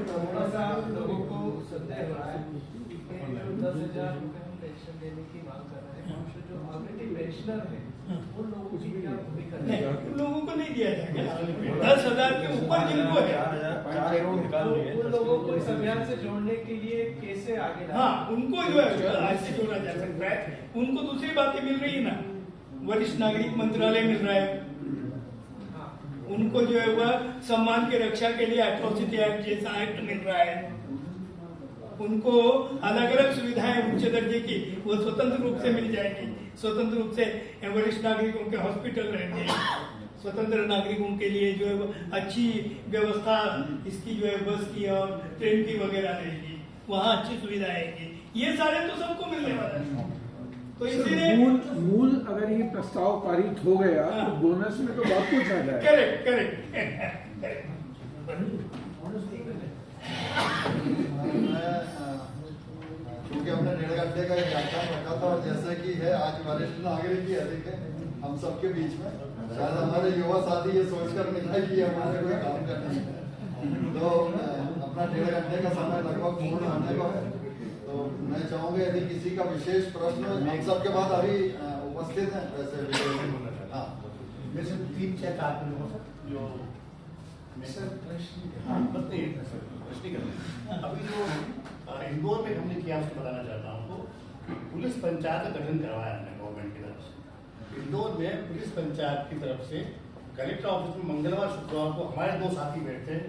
थोड़ा सा लोगों को संदेह हो रहा है कि जो 10,000 रुपए हम पेंशन देने की मांग कर रहे हैं, उससे जो ऑलरेडी पेंशनर है उन लोगों की क्या भूमिका नहीं, है? उन लोगों को नहीं दिया जाएगा। 10,000 के ऊपर जिनको है, उन लोगों को इस अभियान से जोड़ने के लिए कैसे आगे लाएं? हाँ, उनको जो है आज से जोड़ा जा सकता है। उनको दूसरी बातें मिल रही है ना, वरिष्ठ नागरिक मंत्रालय मिल रहा है, उनको जो है वह सम्मान की रक्षा के लिए एट्रोसिटी एक्ट जैसा एक्ट मिल रहा है, उनको अलग अलग सुविधाएं उच्च दर्जे की वो स्वतंत्र रूप से मिल जाएगी। स्वतंत्र रूप से वरिष्ठ नागरिकों के हॉस्पिटल रहेंगे, स्वतंत्र नागरिकों के लिए जो है वो अच्छी व्यवस्था इसकी जो है बस की और ट्रेन की वगैरह रहेगी, वहाँ अच्छी सुविधा आएगी। ये सारे तो सबको मिलने वाला है। तो इसीलिए मूल अगर ये प्रस्ताव पारित हो गया तो बोनस में तो बहुत कुछ आ जाएगा। Correct correct. क्योंकि हमने 1.5 घंटे का एक व्याख्यान रखा था और जैसे कि है आज वरिष्ठ नागरिक की अधिक है हम सबके बीच में, शायद हमारे युवा साथी ये सोचकर मिला कि हमारे कोई काम करना है, तो अपना 1.5 घंटे का समय लगभग पूर्ण होने को है। तो मैं चाहूंगा यदि किसी का विशेष प्रश्न हम सबके बाद अभी उपस्थित हैं वैसे हाँ वैसे 3-4 लोगों से जो अभी जो इंदौर में हमने किया उसको बताना चाहता हूँ। तो पुलिस पंचायत का गठन करवाया हमने गवर्नमेंट की तरफ से। इंदौर में पुलिस पंचायत की तरफ से कलेक्टर ऑफिस में मंगलवार शुक्रवार को हमारे 2 साथी बैठते हैं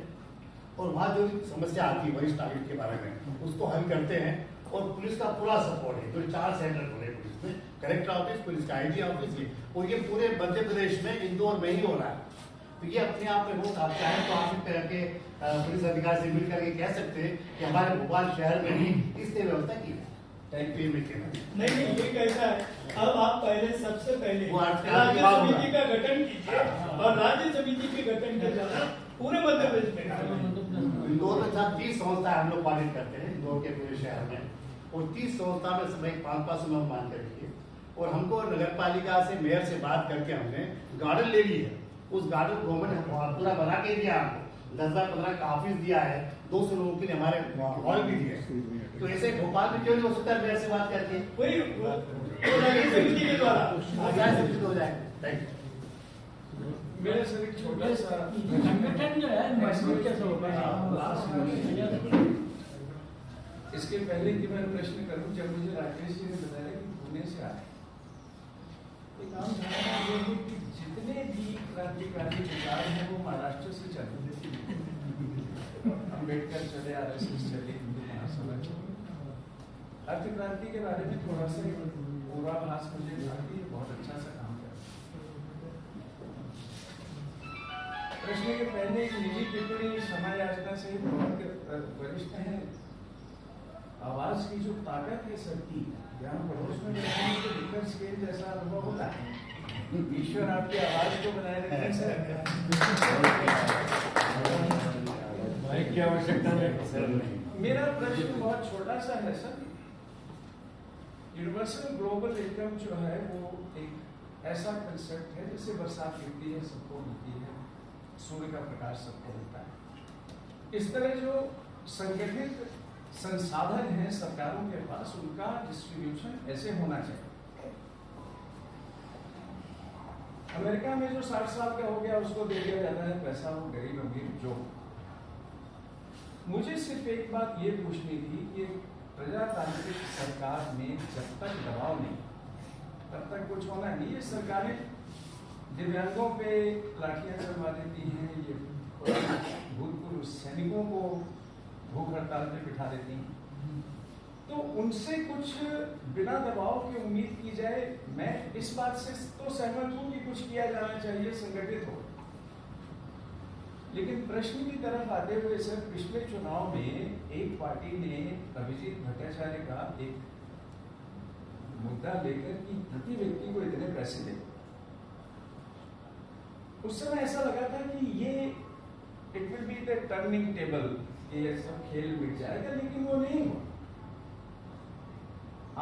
और वहाँ जो समस्या आती है वरिष्ठ नागरिक के बारे में उसको हल करते हैं और पुलिस का पूरा सपोर्ट है। तो 4 सेंटर खुले पुलिस में, कलेक्टर ऑफिस, पुलिस का IG ऑफिस है और ये पूरे मध्य प्रदेश में इंदौर में ही हो रहा है। तो ये अपने आप में बहुत, आप चाहें तो आप इस तरह के पुलिस अधिकारी से मिल करके कह सकते हैं कि हमारे भोपाल शहर में भी इसने व्यवस्था की है। Thank you. नहीं ये कैसा है अब आप पहले सबसे पहले वो आज राज्य विभाग होगा। समिति का गठन कीजिए और राज्य समिति के गठन के द्वारा पूरे मध्य प्रदेश में कार्य करें। इंदौर में जहाँ 30 संस्था हम लोग पालित करते हैं इंदौर के पूरे शहर में, और 30 संस्था में समय 5-5 लोग मान कर रखिए, और हमको नगर पालिका से मेयर से बात करके हमने गार्डन ले ली है। उस गार्डन गवर्नमेंट ने पूरा बना के दिया हमको, 10-15 का ऑफिस दिया है, 200 लोगों के लिए हमारे हॉल भी दिए। तो ऐसे भोपाल में क्यों नहीं हो सकता मेयर से बात करके? वही राज्य समिति के द्वारा आजाद से हो जाएगा। Thank you. मेरे सर एक छोटा सा संगठन जो है मजबूत कैसे होगा? इसके पहले कि मैं प्रश्न करूं, जब मुझे राकेश जी ने बताया कि पुणे से आए, एक आम धारणा ये है कि जितने भी क्रांतिकारी विचार हैं वो महाराष्ट्र से चले। अम्बेडकर चले, RSS चले, हिंदू महासभा चले। अर्थ क्रांति के बारे में थोड़ा सा पूर्वाभास मुझे था कि ये बहुत अच्छा सा काम कर प्रश्न के पहले एक निजी टिप्पणी क्षमा याचना से बहुत वरिष्ठ हैं। आवाज की जो ताकत है सबकी, यहाँ पड़ोस में रहने के रिक्टर स्केल जैसा अनुभव होता है। ईश्वर आपकी आवाज को बनाए रखने से माइक की आवश्यकता नहीं। मेरा प्रश्न बहुत छोटा सा है सर। यूनिवर्सल ग्लोबल इनकम जो है वो एक ऐसा कंसेप्ट है जिससे बरसात गिरती है, सबको मिलती है, सूर्य का प्रकाश सबको मिलता है। इस तरह जो संगठित संसाधन हैं सरकारों के पास, उनका डिस्ट्रीब्यूशन ऐसे होना चाहिए। अमेरिका में जो 60 साल का हो गया उसको दे दिया जाता है पैसा, वो गरीब अमीर जो। मुझे सिर्फ एक बात ये पूछनी थी कि प्रजातांत्रिक सरकार में जब तक दबाव नहीं तब तक कुछ होना नहीं। ये सरकारें दिव्यांगों पे लाठियां चलवा देती हैं, ये भूतपूर्व सैनिकों को भूख हड़ताल पे बिठा देती हैं, तो उनसे कुछ बिना दबाव के उम्मीद की जाए। मैं इस बात से तो सहमत हूं कि कुछ किया जाना चाहिए, संगठित हो। लेकिन प्रश्न की तरफ आते हुए सर, पिछले चुनाव में एक पार्टी ने अभिजीत भट्टाचार्य का एक मुद्दा लेकर कि प्रति व्यक्ति को इतने पैसे दे। उस समय ऐसा लगा था कि ये it will be the turning table, ये सब खेल मिट जाएगा, लेकिन वो नहीं हुआ।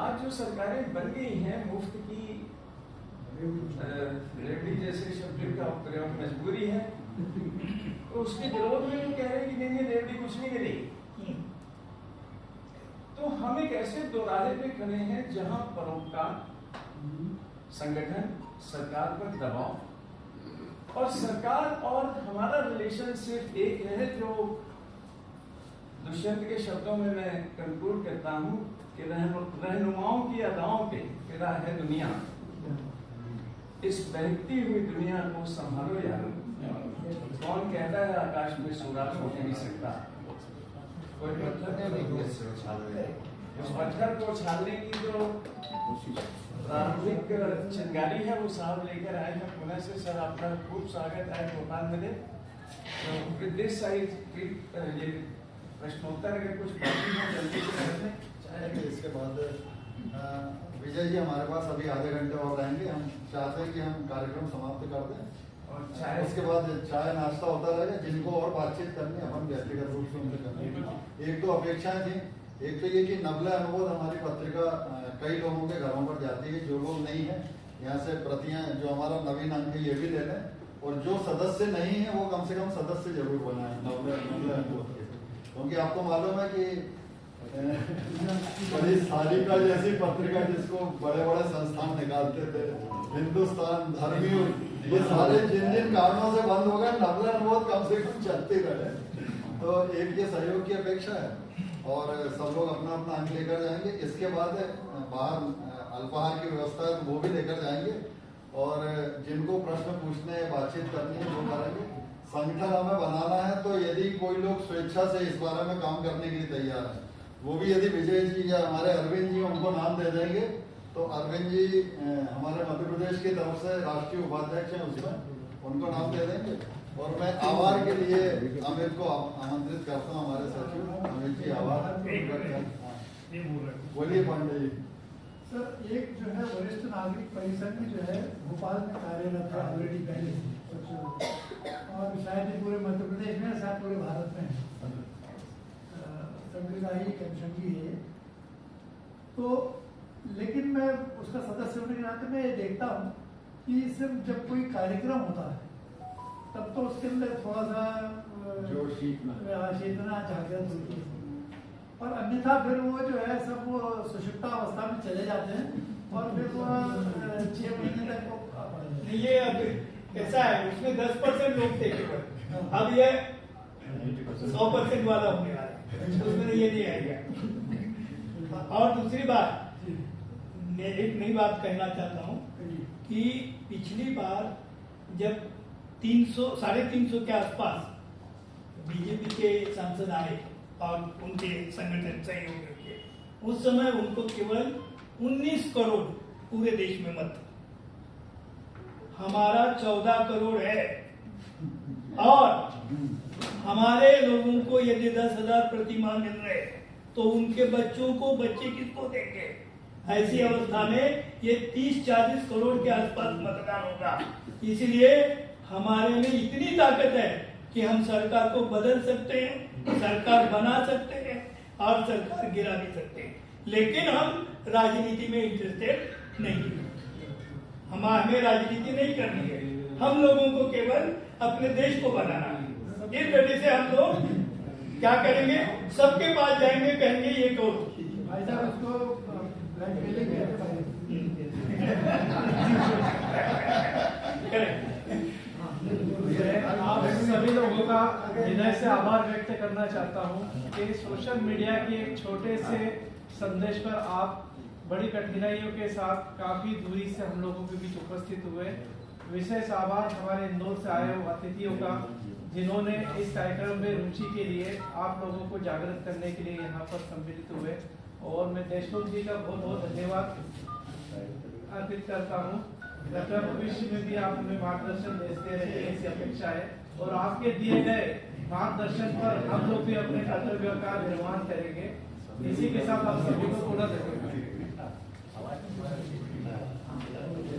आज जो सरकारें बन गई हैं मुफ्त की रेवड़ी जैसे शब्द का प्रयोग मजबूरी है, तो उसके विरोध में वो कह रहे हैं कि नहीं रेवड़ी कुछ नहीं मिलेगी। तो हम एक ऐसे दोराहे पे खड़े हैं जहां परोपकार, संगठन, सरकार पर दबाव, और सरकार और हमारा रिलेशन सिर्फ एक है जो दुष्यंत के शब्दों में मैं कंक्लूड करता हूं कि रहनुमाओं की अदाओं पे फिदा है दुनिया, इस बहती हुई दुनिया को संभालो यार। कौन कहता है आकाश में सूरज हो नहीं सकता? कोई पत्थर नहीं उस पत्थर को उछालने की जो प्रारंभिक चिंगारी है वो साहब लेकर आए हैं पुणे से। सर आपका खूब स्वागत है भोपाल में। दिस साइड ये प्रश्नोत्तर अगर कुछ बाकी हो जल्दी से कर दें। इसके बाद विजय जी हमारे पास अभी आधे घंटे और रहेंगे। हम चाहते हैं कि हम कार्यक्रम समाप्त कर दें और चाय उसके बाद चाय नाश्ता होता रहेगा। जिनको और बातचीत करनी है अपन व्यक्तिगत रूप से उनसे करनी। एक दो अपेक्षाएं थी। एक तो ये कि नवला अनुबोध हमारी पत्रिका कई लोगों के घरों पर जाती है। जो लोग नहीं है यहाँ से प्रतियां जो हमारा नवीन अंक है ये भी ले लें, और जो सदस्य नहीं है वो कम से कम सदस्य जरूर बनाए नवला अनुबोध के, क्योंकि आपको मालूम है कि बड़ी सारिका जैसी पत्रिका जिसको बड़े बड़े संस्थान निकालते थे, हिंदुस्तान, धर्मयुग, ये सारे जिन जिन कारणों से बंद हो गए, नवला अनुबोध कम से कम चलते रहे। तो एक ये सहयोग की अपेक्षा है और सब लोग अपना अपना अंक लेकर जाएंगे। इसके बाद बाहर अल्पाहार की व्यवस्था है तो वो भी लेकर जाएंगे, और जिनको प्रश्न पूछने बातचीत करनी है वो करेंगे। संगठन हमें बनाना है तो यदि कोई लोग स्वेच्छा से इस बारे में काम करने के लिए तैयार है, वो भी यदि विजय जी या हमारे अरविंद जी उनको नाम दे देंगे तो अरविंद जी हमारे मध्य प्रदेश की तरफ से राष्ट्रीय उपाध्यक्ष हैं, उसमें उनको नाम दे देंगे। और मैं आभार के लिए अमित को आमंत्रित करता हूँ, हमारे सचिव अमित जी आभार। बोलिए पांडे जी। सर एक जो है वरिष्ठ नागरिक परिषद में जो है भोपाल में कार्यरत है ऑलरेडी पहले से, और शायद ये पूरे मध्य प्रदेश में शायद पूरे भारत में है, संविधायी कमीशन की है। तो लेकिन मैं उसका सदस्य होने के नाते मैं ये देखता हूँ कि सिर्फ जब कोई कार्यक्रम होता है तब तो उसके अंदर थोड़ा सा चेतना जागृत होती है, और अन्यथा फिर वो जो है सब वो सुषुप्ता अवस्था में चले जाते हैं और फिर वो 6 महीने तक वो ये अब ऐसा है, उसमें 10% लोग थे केवल, अब ये 100% वाला होने वाला है, उसमें ये नहीं आएगा। और दूसरी बात, मैं एक नई बात कहना चाहता हूँ कि पिछली बार जब 300-350 के आसपास बीजेपी के सांसद आए और उनके संगठन सहयोगियों के, उस समय उनको केवल 19 करोड़ पूरे देश में मत, हमारा 14 करोड़ है, और हमारे लोगों को यदि 10,000 प्रतिमाह मिल रहे तो उनके बच्चों को बच्चे किसको देंगे? ऐसी अवस्था में ये 30-40 करोड़ के आसपास मतदान होगा। इसलिए हमारे में इतनी ताकत है कि हम सरकार को बदल सकते हैं, सरकार बना सकते हैं और सरकार गिरा भी सकते हैं, लेकिन हम राजनीति में इंटरेस्टेड नहीं है। हमें राजनीति नहीं करनी है, हम लोगों को केवल अपने देश को बनाना है। इस वजह से हम लोग क्या करेंगे, सबके पास जाएंगे, कहेंगे ये करो भाई साहब उसको आप सभी लोगों का हृदय से आभार व्यक्त करना चाहता हूं कि सोशल मीडिया के एक छोटे से संदेश पर आप बड़ी कठिनाइयों के साथ काफी दूरी से हम लोगों के बीच उपस्थित हुए। विशेष आभार हमारे इंदौर से आए हुए अतिथियों का, जिन्होंने इस कार्यक्रम में रुचि के लिए आप लोगों को जागृत करने के लिए यहाँ पर सम्मिलित हुए, और मैं देशमुख जी का बहुत बहुत धन्यवाद अर्पित करता हूँ। भविष्य में भी आप हमें मार्गदर्शन देते रहे, ऐसी अपेक्षा है, और आपके दिए गए मार्गदर्शन पर हम लोग भी अपने कर्तव्यों का निर्वहन करेंगे। इसी के साथ आप सभी को पूरा धन्यवाद।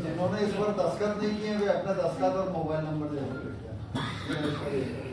जिन्होंने इस पर दस्तखत नहीं किए वे अपना दस्तखत और मोबाइल नंबर दे सकते हैं।